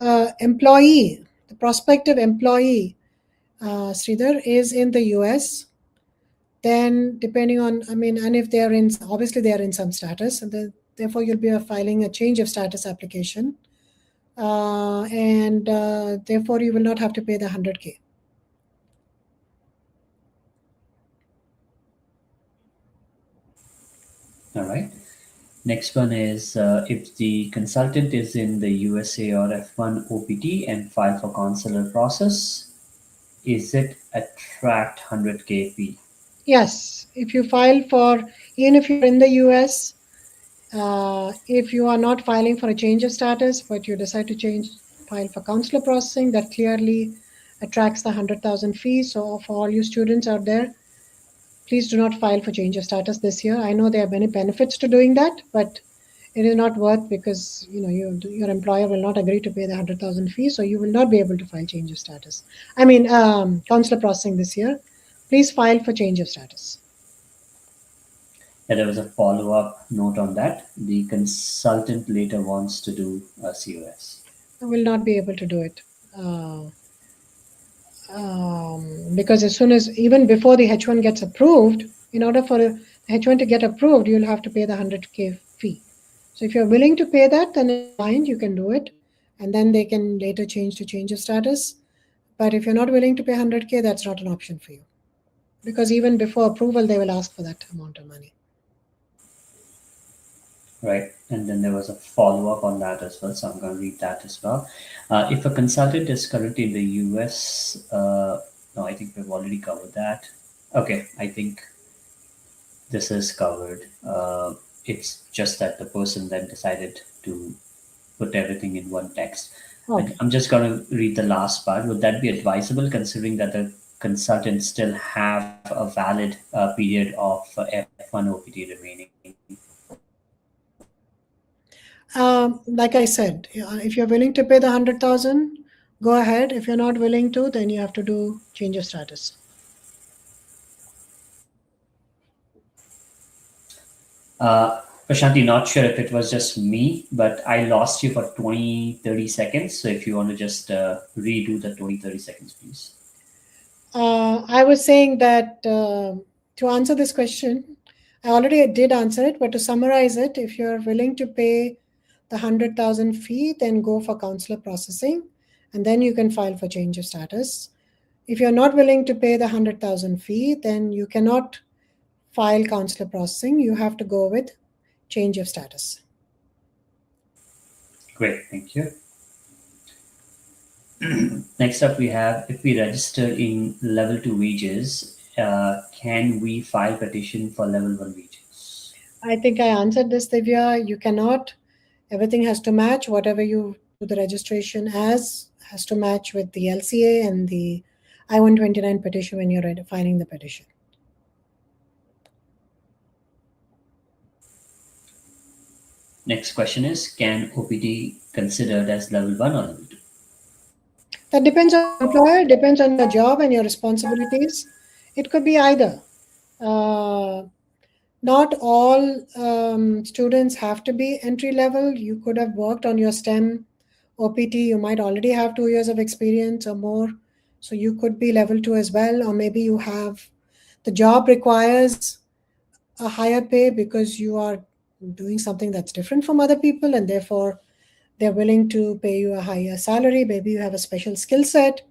the prospective employee, Sridhar, is in the US, then depending on, I mean, and if they are in, obviously they are in some status, and therefore you'll be filing a change of status application, and therefore you will not have to pay the 100K. All right. Next one is if the consultant is in the USA or F1 OPT and file for consular process, is it attract 100K fee? Yes, if you file for, even if you're in the US, if you are not filing for a change of status, but you decide to file for consular processing, that clearly attracts the 100,000 fee. So for all you students out there, please do not file for change of status this year. I know there are many benefits to doing that, but it is not worth, because your employer will not agree to pay the 100,000 fee, so you will not be able to file change of status. I mean, consular processing this year. Please file for change of status. Yeah, there was a follow up note on that. The consultant later wants to do a COS. I will not be able to do it. Because as soon as, even before the H1 gets approved, in order for the H1 to get approved, you'll have to pay the 100K fee. So if you're willing to pay that, then it's fine, you can do it. And then they can later change to change of status. But if you're not willing to pay 100K, that's not an option for you. Because even before approval, they will ask for that amount of money. Right. And then there was a follow up on that as well. So I'm going to read that as well. If a consultant is currently in the US, no, I think we've already covered that. Okay. I think this is covered. It's just that the person then decided to put everything in one text. Okay. I'm just going to read the last part. Would that be advisable considering that the consultants still have a valid period of F1 OPT remaining? Like I said, if you're willing to pay the 100,000, go ahead. If you're not willing to, then you have to do change of status. Prashanti, not sure if it was just me, but I lost you for 20, 30 seconds. So if you want to just redo the 20, 30 seconds, please. I was saying that to answer this question, I already did answer it, but to summarize it, if you're willing to pay the 100,000 fee, then go for consular processing, and then you can file for change of status. If you're not willing to pay the 100,000 fee, then you cannot file consular processing. You have to go with change of status. Great, thank you. Next up, we have if we register in level 2 wages, can we file petition for level 1 wages? I think I answered this, Divya. You cannot. Everything has to match. Whatever you do the registration as has to match with the LCA and the I-129 petition when you're filing the petition. Next question is, can OPT considered as level 1 or level 2? That depends on the employer, it depends on your job and your responsibilities. It could be either. Uh, Not all students have to be entry level. You could have worked on your STEM OPT. You might already have 2 years of experience or more. So you could be level two as well. Or maybe you have the job requires a higher pay because you are doing something that's different from other people, and therefore they're willing to pay you a higher salary. Maybe you have a special skill set.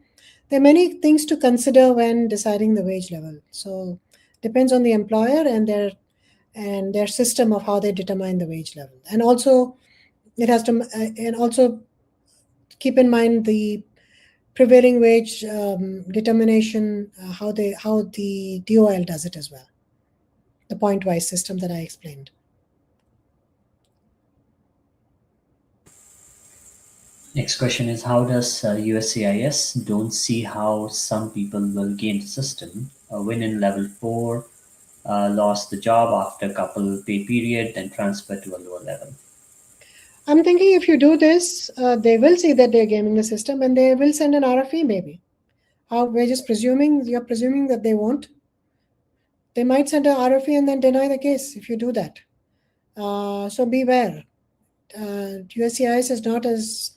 There are many things to consider when deciding the wage level. So depends on the employer and their system of how they determine the wage level. And also it has to and also keep in mind the prevailing wage determination, how the DOL does it as well, the point wise system that I explained. Next question is, how does USCIS don't see how some people will game the system, win in level 4, lost the job after a couple pay period, then transfer to a lower level? I'm thinking if you do this, they will see that they're gaming the system and they will send an RFE maybe. How we're just presuming, you're presuming that they won't. They might send an RFE and then deny the case if you do that. So beware. USCIS is not as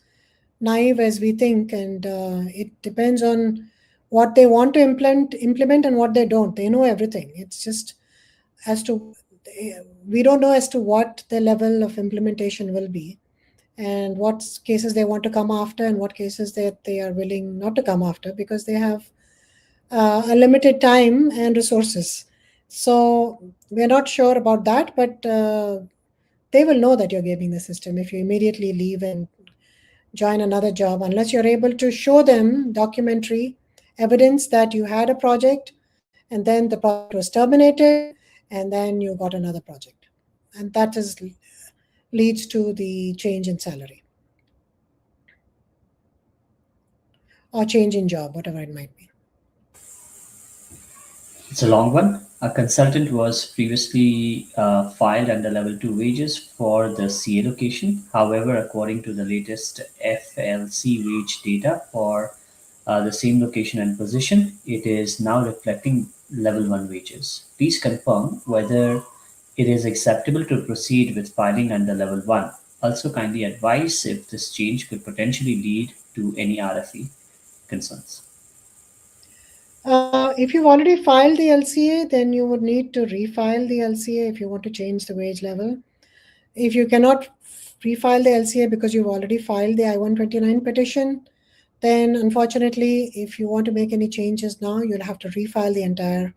naive as we think, and it depends on what they want to implement and what they don't. They know everything. It's just as to we don't know as to what the level of implementation will be and what cases they want to come after and what cases that they are willing not to come after because they have a limited time and resources. So we're not sure about that, but they will know that you're gaming the system if you immediately leave and join another job, unless you're able to show them documentary evidence that you had a project and then the project was terminated and then you got another project. And that is leads to the change in salary or change in job, whatever it might be. It's a long one. A consultant was previously filed under level 2 wages for the CA location. However, according to the latest FLC wage data for the same location and position, it is now reflecting level 1 wages. Please confirm whether it is acceptable to proceed with filing under level 1. Also, kindly advise if this change could potentially lead to any RFE concerns. If you've already filed the LCA, then you would need to refile the LCA if you want to change the wage level. If you cannot refile the LCA because you've already filed the I-129 petition, then unfortunately, if you want to make any changes now, you'll have to refile the entire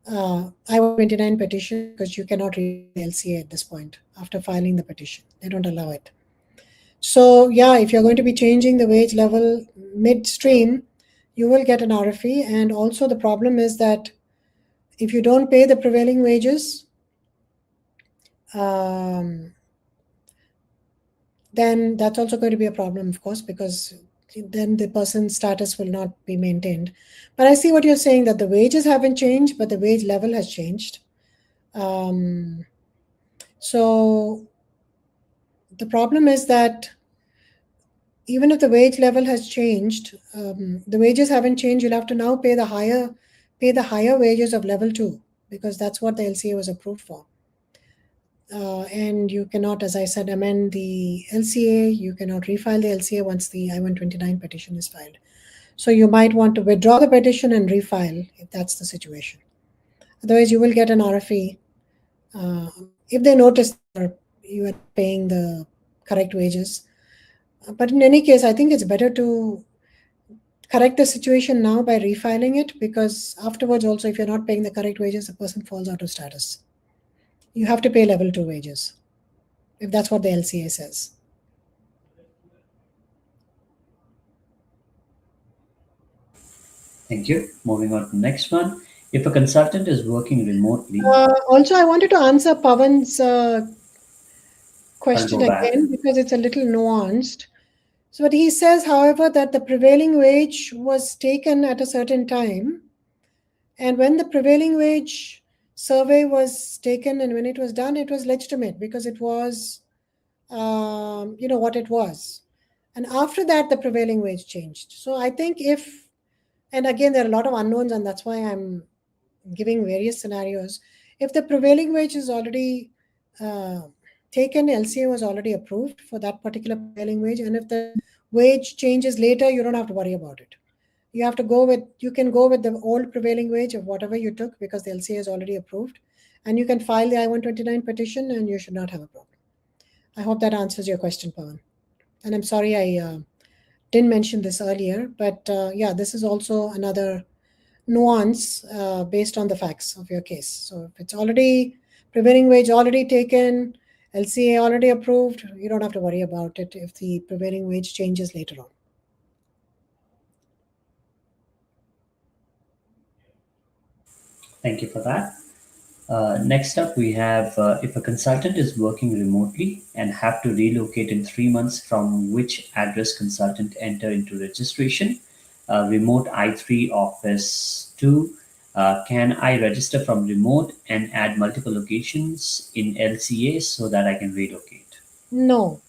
I-129 petition because you cannot refile the LCA at this point after filing the petition. They don't allow it. So yeah, if you're going to be changing the wage level midstream, you will get an RFE. And also the problem is that if you don't pay the prevailing wages, then that's also going to be a problem, of course, because then the person's status will not be maintained. But I see what you're saying, that the wages haven't changed, but the wage level has changed. So the problem is that even if the wage level has changed, the wages haven't changed. You'll have to now pay the higher wages of level 2 because that's what the LCA was approved for. And you cannot, as I said, amend the LCA. You cannot refile the LCA once the I-129 petition is filed. So you might want to withdraw the petition and refile if that's the situation. Otherwise, you will get an RFE if they notice you are not paying the correct wages. But in any case, I think it's better to correct the situation now by refiling it, because afterwards also, if you're not paying the correct wages, the person falls out of status. You have to pay level 2 wages if that's what the LCA says. Thank you. Moving on to the next one. If a consultant is working remotely, Also, I wanted to answer Pawan's I'll question go back. again because it's a little nuanced. So, but he says, however, that the prevailing wage was taken at a certain time, and when the prevailing wage survey was taken and when it was done, it was legitimate because it was, what it was. And after that, the prevailing wage changed. So I think if, and again, there are a lot of unknowns, and that's why I'm giving various scenarios. If the prevailing wage is already uh, taken, LCA was already approved for that particular prevailing wage, and if the wage changes later, you don't have to worry about it. You can go with the old prevailing wage of whatever you took because the LCA is already approved, and you can file the I-129 petition, and you should not have a problem. I hope that answers your question, Pawan. And I'm sorry I didn't mention this earlier, but yeah, this is also another nuance based on the facts of your case. So if it's already prevailing wage already taken, LCA already approved, you don't have to worry about it if the prevailing wage changes later on. Thank you for that. Next up, we have if a consultant is working remotely and have to relocate in 3 months, from which address consultant enter into registration? Remote I3 office 2. Can I register from remote and add multiple locations in LCA so that I can relocate? No,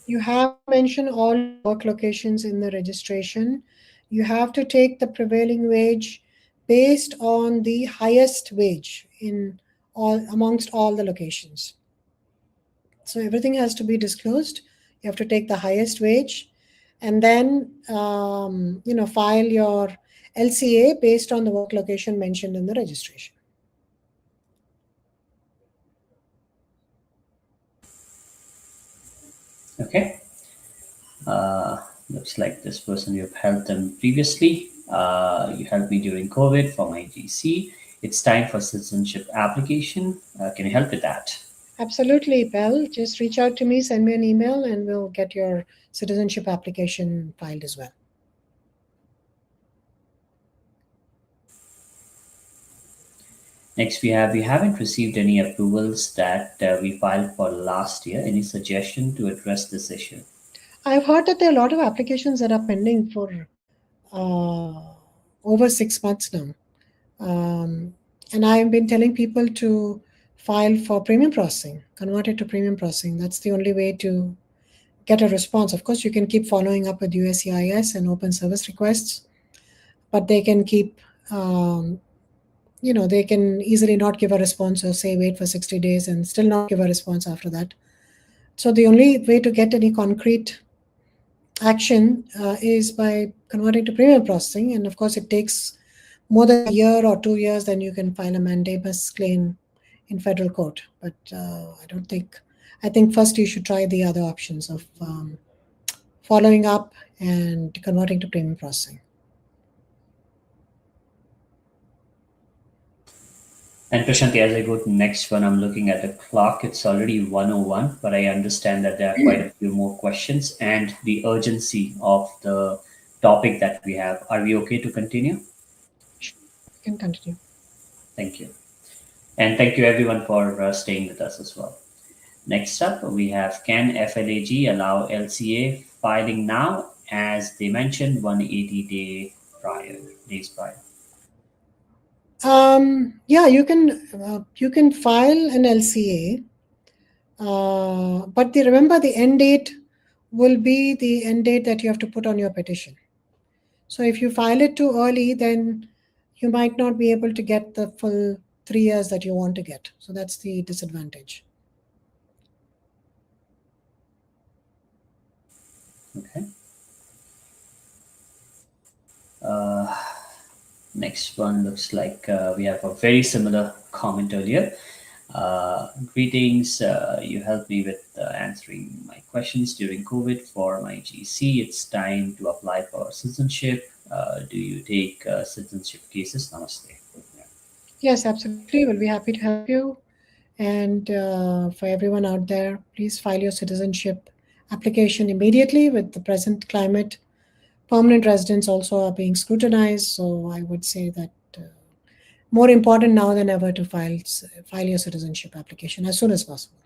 you have to mention all your work locations in the registration. You have to take the prevailing wage based on the highest wage in all amongst all the locations. So everything has to be disclosed. You have to take the highest wage, and then file your LCA based on the work location mentioned in the registration. Okay. Looks like this person you've helped them previously. You helped me during COVID for my GC. It's time for citizenship application. Can you help with that? Absolutely, Bell. Just reach out to me, send me an email, and we'll get your citizenship application filed as well. Next, we haven't received any approvals that we filed for last year. Any suggestion to address this issue? I've heard that there are a lot of applications that are pending for uh, over 6 months now. Um, and I've been telling people to file for premium processing, convert it to premium processing. That's the only way to get a response. Of course, you can keep following up with USCIS and open service requests, but they can keep, they can easily not give a response or say wait for 60 days and still not give a response after that. So the only way to get any concrete action is by converting to premium processing. And of course, it takes more than a year or 2 years, then you can file a mandamus claim in federal court. But I don't think, I think first you should try the other options of following up and converting to premium processing. And Prashanti, as I go to the next one, I'm looking at the clock. It's already 1:01, but I understand that there are quite a few more questions and the urgency of the topic that we have. Are we okay to continue? Sure, you can continue. Thank you. And thank you everyone for staying with us as well. Next up, we have, can FLAG allow LCA filing now, as they mentioned 180 days prior? Yeah, you can file an LCA, but remember the end date will be the end date that you have to put on your petition. So if you file it too early, then you might not be able to get the full 3 years that you want to get. So that's the disadvantage. Okay. Uh, Next one looks like we have a very similar comment earlier. Greetings. You helped me with answering my questions during COVID for my GC. It's time to apply for citizenship. Do you take citizenship cases? Namaste. Yeah. Yes, absolutely. We'll be happy to help you. And for everyone out there, please file your citizenship application immediately. With the present climate, permanent residents also are being scrutinized. So I would say that more important now than ever to file your citizenship application as soon as possible.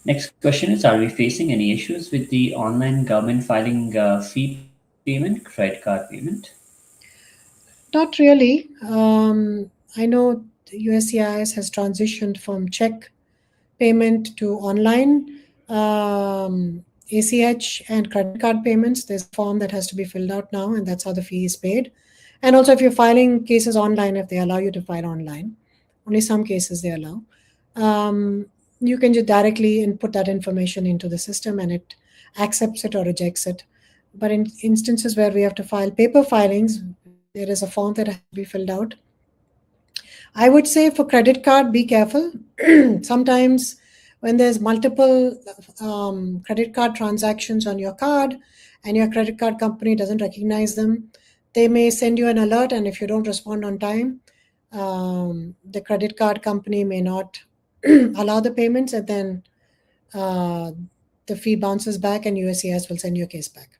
Next question is: are we facing any issues with the online government filing fee payment, credit card payment? Not really. I know the USCIS has transitioned from check payment to online ACH and credit card payments. There's a form that has to be filled out now, and that's how the fee is paid. And also, if you're filing cases online, if they allow you to file online, only some cases they allow, um, you can just directly input that information into the system and it accepts it or rejects it. But in instances where we have to file paper filings, there is a form that has to be filled out. I would say for credit card, be careful. Sometimes when there's multiple credit card transactions on your card and your credit card company doesn't recognize them, they may send you an alert, and if you don't respond on time, the credit card company may not allow the payments, and then uh, the fee bounces back and USCIS will send your case back.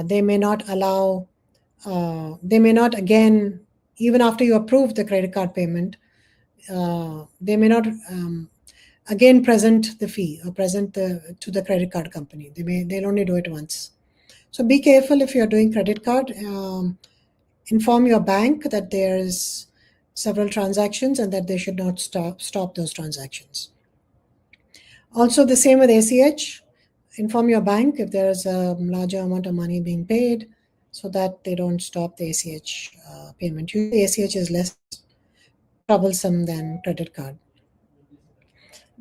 They may not allow, they may not again, even after you approve the credit card payment, they may not again present the fee or present the to the credit card company. They'll only do it once. So be careful if you're doing credit card. Inform your bank that there's several transactions and that they should not stop those transactions. Also, the same with ACH. Inform your bank if there's a larger amount of money being paid so that they don't stop the ACH payment. Usually, ACH is less troublesome than credit card.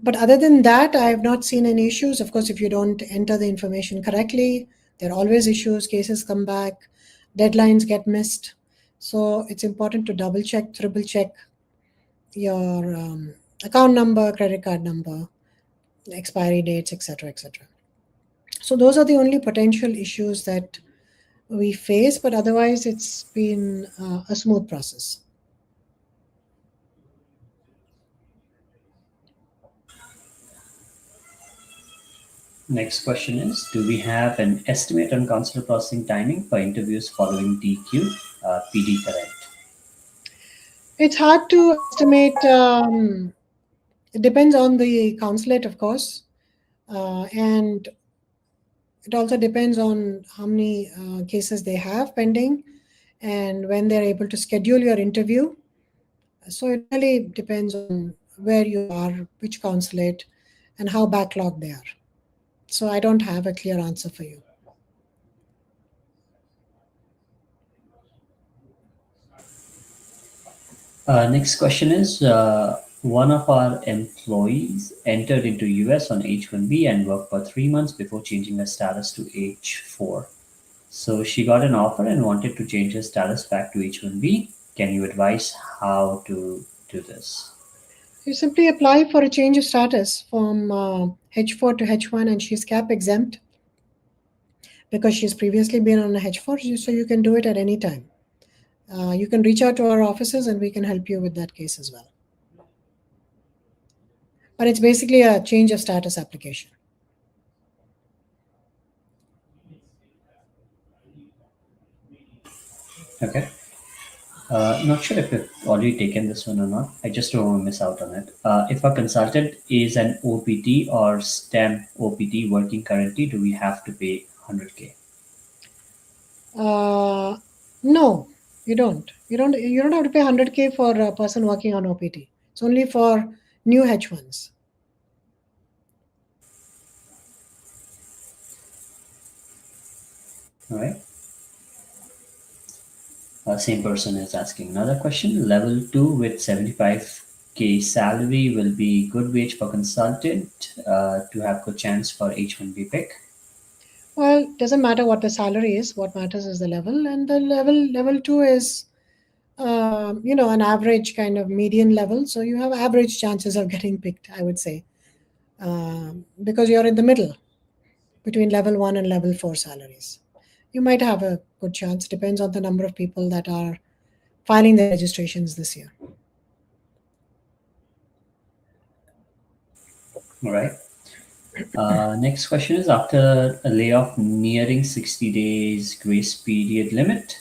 But other than that, I have not seen any issues. Of course, if you don't enter the information correctly, there are always issues. Cases come back, deadlines get missed. So it's important to double check, triple check your account number, credit card number, expiry dates, etc., etc. So those are the only potential issues that we face, but otherwise it's been a smooth process. Next question is: do we have an estimate on consular processing timing for interviews following DQ, PD correct? It's hard to estimate. It depends on the consulate, of course, and it also depends on how many cases they have pending and when they're able to schedule your interview. So it really depends on where you are, which consulate, and how backlogged they are. So I don't have a clear answer for you. Next question is: one of our employees entered into US on H-1B and worked for 3 months before changing her status to H-4. So she got an offer and wanted to change her status back to H-1B. Can you advise how to do this? You simply apply for a change of status from H4 to H1, and she's cap exempt because she's previously been on a H4, so you can do it at any time. You can reach out to our offices and we can help you with that case as well. But it's basically a change of status application. Okay. Not sure if you've already taken this one or not. I just don't want to miss out on it. If a consultant is an OPT or STEM OPT working currently, do we have to pay 100K? Uh, no, you don't. You don't have to pay 100K for a person working on OPT. It's only for new H1s. All right. Same person is asking another question. Level 2 with 75K salary will be good wage for consultant to have good chance for H-1B pick. Well, it doesn't matter what the salary is. What matters is the level, and the level two is an average kind of median level. So you have average chances of getting picked, I would say, because you're in the middle between level one and level four salaries. You might have a good chance. Depends on the number of people that are filing their registrations this year. All right. Next question is: after a layoff nearing 60 days grace period limit,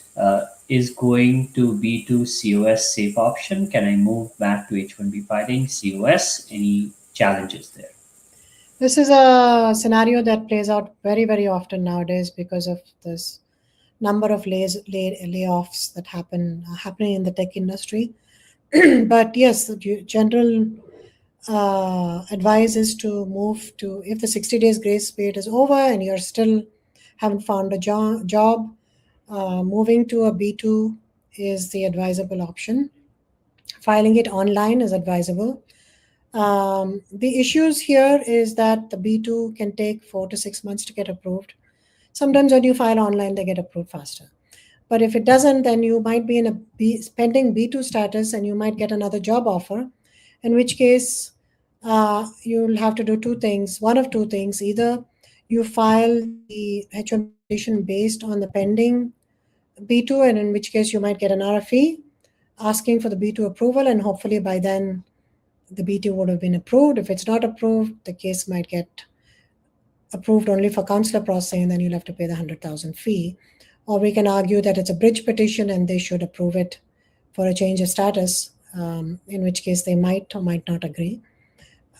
is going to B2 COS safe option? Can I move back to H1B filing COS? Any challenges there? This is a scenario that plays out very, very often nowadays because of this number of layoffs that happening in the tech industry. But yes, the general advice is to move to, if the 60 days grace period is over and you're still haven't found a job, moving to a B2 is the advisable option. Filing it online is advisable. The issues here is that the B2 can take 4 to 6 months to get approved. Sometimes when you file online, they get approved faster. But if it doesn't, then you might be in a pending B2 status and you might get another job offer, in which case you'll have to do two things. One of two things: either you file the H1B petition based on the pending B2, and in which case you might get an RFE asking for the B2 approval, and hopefully by then the B2 would have been approved. If it's not approved, the case might get approved only for consular processing, and then you'll have to pay the 100,000 fee. Or we can argue that it's a bridge petition and they should approve it for a change of status, in which case they might or might not agree.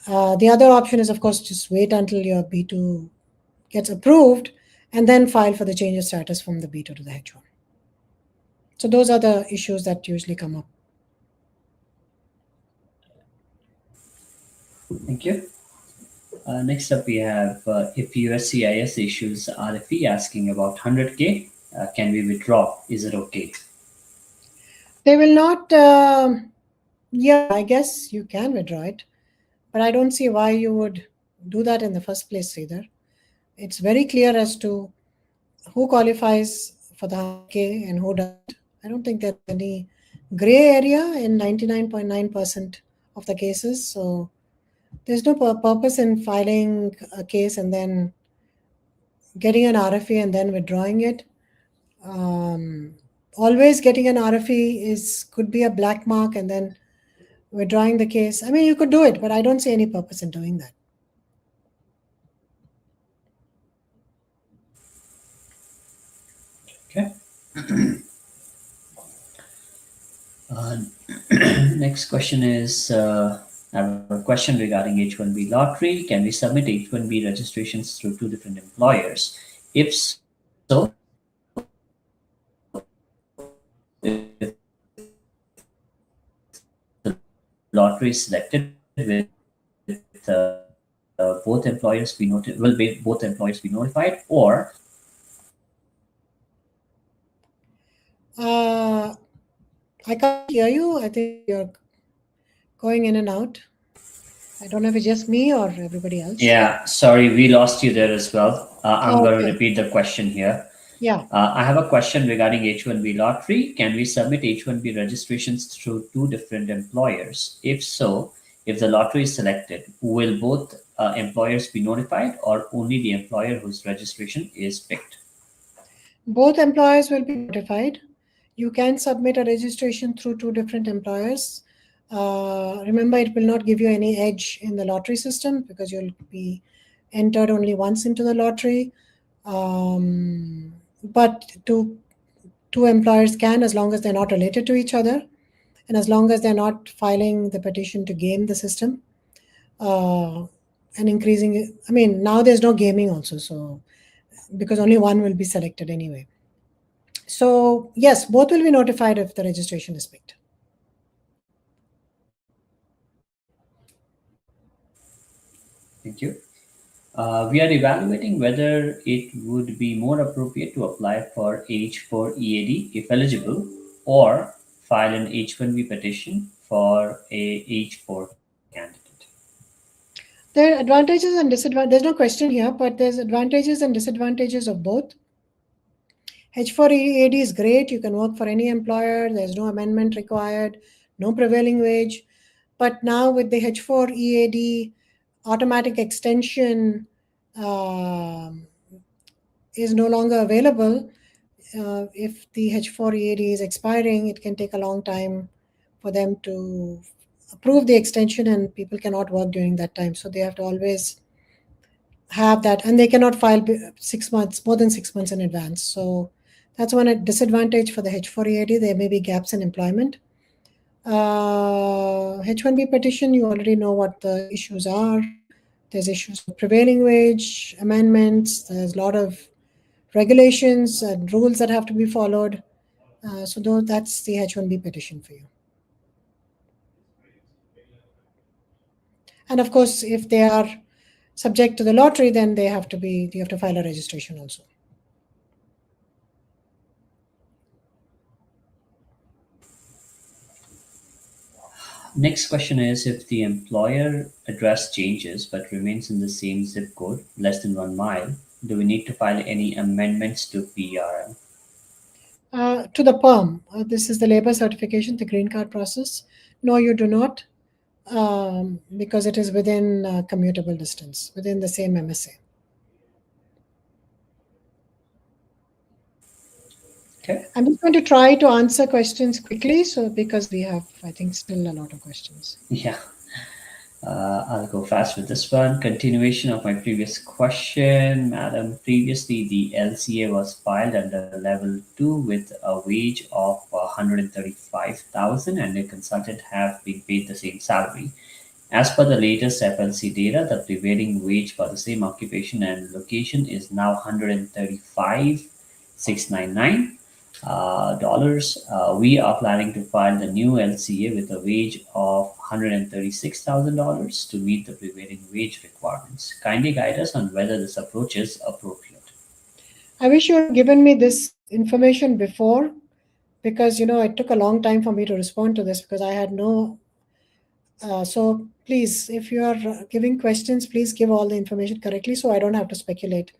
The other option is, of course, just wait until your B2 gets approved and then file for the change of status from the B2 to the H1. So those are the issues that usually come up. Thank you. Next up, we have if USCIS issues RFE asking about 100K, can we withdraw? Is it okay? They will not, yeah, I guess you can withdraw it, but I don't see why you would do that in the first place either. It's very clear as to who qualifies for the 100K and who doesn't. I don't think there's any gray area in 99.9% of the cases. So there's no purpose in filing a case and then getting an RFE and then withdrawing it. Always getting an RFE could be a black mark and then withdrawing the case. I mean, you could do it, but I don't see any purpose in doing that. Okay. Uh, Next question is I have a question regarding H-1B lottery. Can we submit H-1B registrations through two different employers? If so, if the lottery is selected, with both employers be both employers be notified, or I can't hear you. I think you're going in and out. I don't know if it's just me or everybody else. yeah, sorry, we lost you there as well. I'm going to Okay. repeat the question here. Yeah. I have a question regarding H-1B lottery. Can we submit H-1B registrations through two different employers? If so, if the lottery is selected, will both employers be notified, or only the employer whose registration is picked? Both employers will be notified. You can submit a registration through two different employers. Remember, it will not give you any edge in the lottery system because you'll be entered only once into the lottery. But two employers can, as long as they're not related to each other and as long as they're not filing the petition to game the system, and increasing it. I mean, now there's no gaming also, so because only one will be selected anyway. So yes, both will be notified if the registration is picked. Thank you. We are evaluating whether it would be more appropriate to apply for H4 EAD if eligible, or file an H-1B petition for a H4 candidate. There are advantages and disadvantages. There's no question here, but there's advantages and disadvantages of both. H4 EAD is great. You can work for any employer. There's no amendment required, no prevailing wage. But now with the H4 EAD, automatic extension is no longer available. If the H4 EAD is expiring, it can take a long time for them to approve the extension, and people cannot work during that time. So they have to always have that, and they cannot file 6 months, more than 6 months in advance. So that's one disadvantage for the H4 EAD. There may be gaps in employment. H1B petition, you already know what the issues are. There's issues with prevailing wage amendments. There's a lot of regulations and rules that have to be followed. So that's the H-1B petition for you. And of course, if they are subject to the lottery, then you have to file a registration also. Next question is, if the employer address changes but remains in the same zip code, less than 1 mile, do we need to file any amendments to PRM? To the PERM, this is the labor certification, the green card process. No, you do not, because it is within commutable distance, within the same MSA. Okay. I'm just going to try to answer questions quickly, so because we have, I think, still a lot of questions. Yeah. I'll go fast with this one. Continuation of my previous question, madam. Previously, the LCA was filed under level 2 with a wage of 135,000 and the consultant have been paid the same salary. As per the latest FLC data, the prevailing wage for the same occupation and location is now 135,699 dollars. We are planning to file the new LCA with a wage of $136,000 to meet the prevailing wage requirements. Kindly guide us on whether this approach is appropriate. I wish you had given me this information before, because it took a long time for me to respond to this because I had no. So please, if you are giving questions, please give all the information correctly so I don't have to speculate.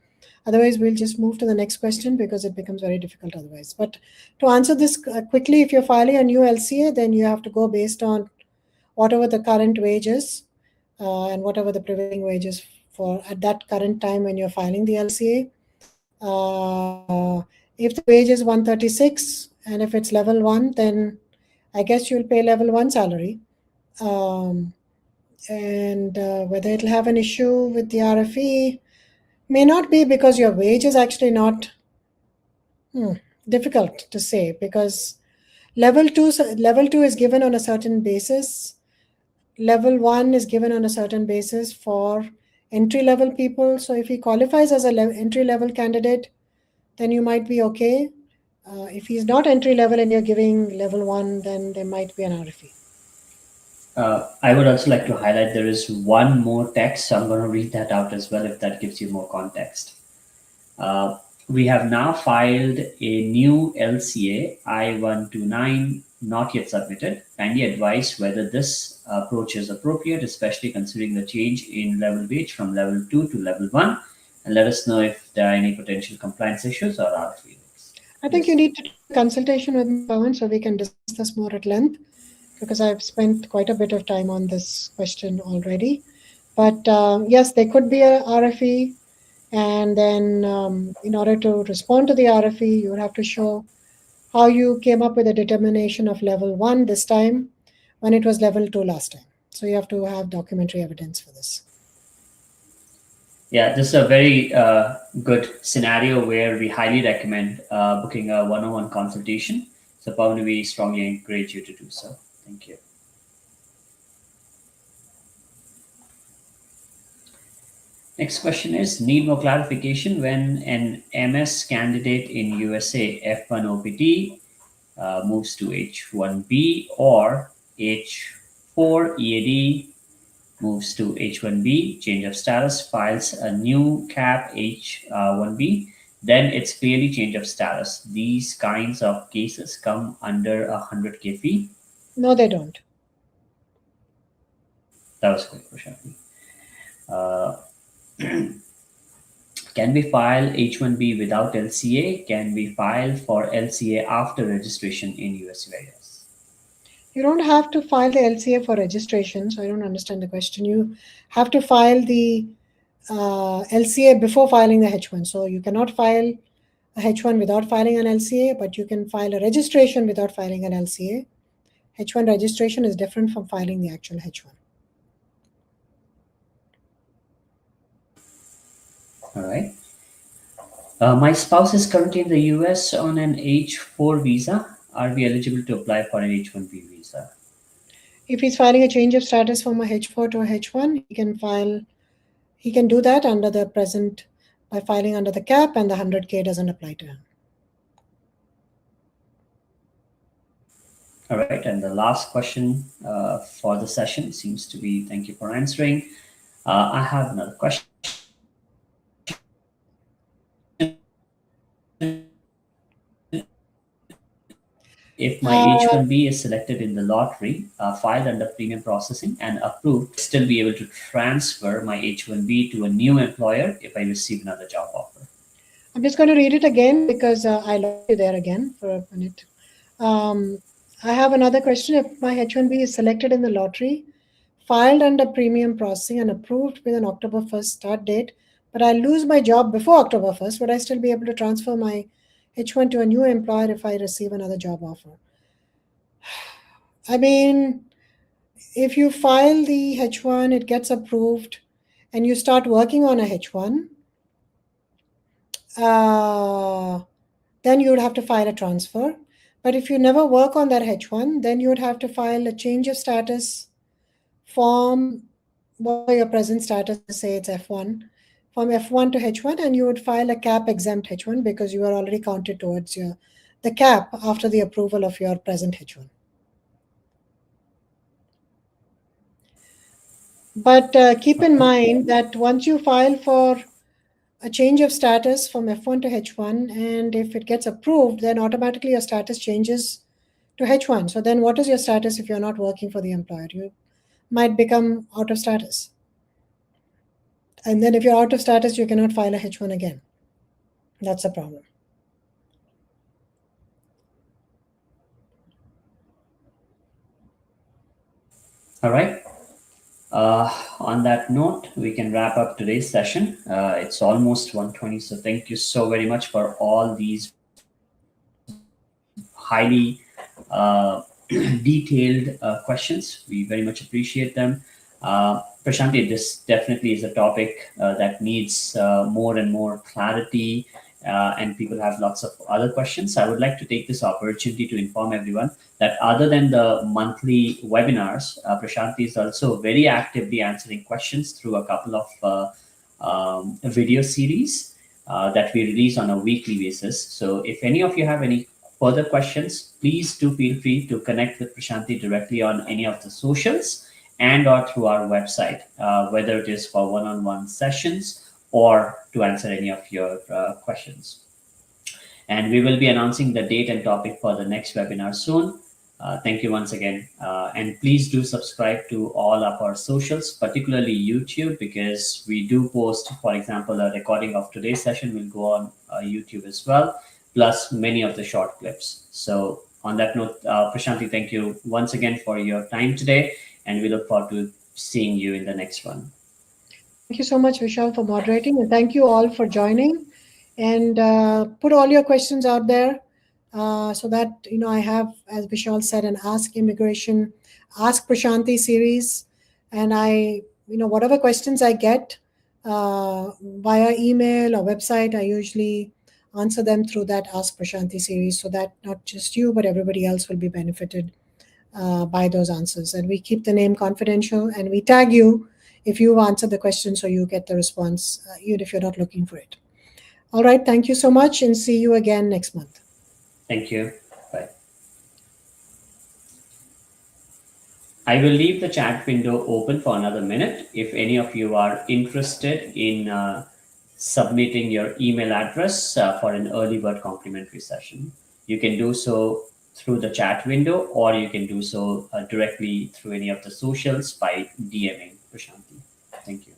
Otherwise, we'll just move to the next question because it becomes very difficult otherwise. But to answer this quickly, if you're filing a new LCA, then you have to go based on whatever the current wage is and whatever the prevailing wage is for at that current time when you're filing the LCA. If the wage is 136 and if it's level 1, then I guess you'll pay level 1 salary. Um, and whether it'll have an issue with the RFE may not be, because your wage is actually not difficult to say, because level 2 is given on a certain basis. Level 1 is given on a certain basis for entry level people. So if he qualifies as a entry level candidate, then you might be okay. If he's not entry level and you're giving level 1, then there might be an RFE. I would also like to highlight there is one more text, so I'm going to read that out as well if that gives you more context. Uh, we have now filed a new LCA I-129 not yet submitted. Kindly advise whether this approach is appropriate, especially considering the change in level wage from level 2 to level 1, and let us know if there are any potential compliance issues or our feelings. I think you need to take a consultation with me, Pawan, so we can discuss this more at length, because I've spent quite a bit of time on this question already. But yes, there could be a RFE, and then in order to respond to the RFE, you would have to show how you came up with a determination of level 1 this time when it was level 2 last time. So you have to have documentary evidence for this. Yeah, this is a very good scenario where we highly recommend booking a one-on-one consultation. So, Pawan, we strongly encourage you to do so. Thank you. Next question is, need more clarification when an MS candidate in USA F1 OPT moves to H-1B or H-4 EAD moves to H-1B, change of status, files a new cap H-1B, then it's clearly change of status. These kinds of cases come under a 100K fee. No, they don't. That was a quick question. Uh, Can we file H-1B without LCA? Can we file for LCA after registration in USCIS? You don't have to file the LCA for registration, so I don't understand the question. You have to file the LCA before filing the H1. So you cannot file a H1 without filing an LCA, but you can file a registration without filing an LCA. H1 registration is different from filing the actual H1. All right. My spouse is currently in the US on an H-4 visa. Are we eligible to apply for an H-1B visa? If he's filing a change of status from a H4 to a H1, he can file He can do that under the present by filing under the cap, and the 100K doesn't apply to him. All right, and the last question for the session seems to be thank you for answering. I have another question. If my Uh, H-1B is selected in the lottery, filed under premium processing and approved, still be able to transfer my H-1B to a new employer if I receive another job offer. I'm just going to read it again because I lost you there again for a minute. Um, I have another question. If my H-1B is selected in the lottery, filed under premium processing and approved with an October 1st start date, but I lose my job before October 1st, would I still be able to transfer my H1 to a new employer if I receive another job offer? I mean, if you file the H1, it gets approved, and you start working on a H1, then you would have to file a transfer. But if you never work on that H1, then you would have to file a change of status form, whatever your present status is, say it's F1, from F1 to H1, and you would file a cap exempt H1 because you are already counted towards the cap after the approval of your present H1. But keep in mind that once you file for a change of status from F1 to H1, and if it gets approved, then automatically your status changes to H1. So then what is your status if you're not working for the employer? You might become out of status. And then if you're out of status, you cannot file a H1 again. That's a problem. All right. On that note, we can wrap up today's session. It's almost 1:20, so thank you so very much for all these highly detailed questions. We very much appreciate them. Prashanti, this definitely is a topic that needs more and more clarity, and people have lots of other questions. I would like to take this opportunity to inform everyone that other than the monthly webinars, Prashanti is also very actively answering questions through a couple of video series that we release on a weekly basis. So if any of you have any further questions, please do feel free to connect with Prashanti directly on any of the socials and or through our website, whether it is for one-on-one sessions or to answer any of your questions. And we will be announcing the date and topic for the next webinar soon. Thank you once again. And please do subscribe to all of our socials, particularly YouTube, because we do post, for example, a recording of today's session will go on YouTube as well, plus many of the short clips. So on that note, Prashanti, thank you once again for your time today, and we look forward to seeing you in the next one. Thank you so much, Vishal, for moderating, and thank you all for joining. And put all your questions out there so that I have, as Vishal said, an Ask Immigration, Ask Prashanti series, and whatever questions I get via email or website, I usually answer them through that Ask Prashanti series, so that not just you but everybody else will be benefited by those answers. And we keep the name confidential, and we tag you if you answer the question so you get the response, even if you're not looking for it. All right, thank you so much, and see you again next month. Thank you. Bye. I will leave the chat window open for another minute. If any of you are interested in submitting your email address for an early bird complimentary session, you can do so through the chat window, or you can do so directly through any of the socials by DMing Prashanti. Thank you.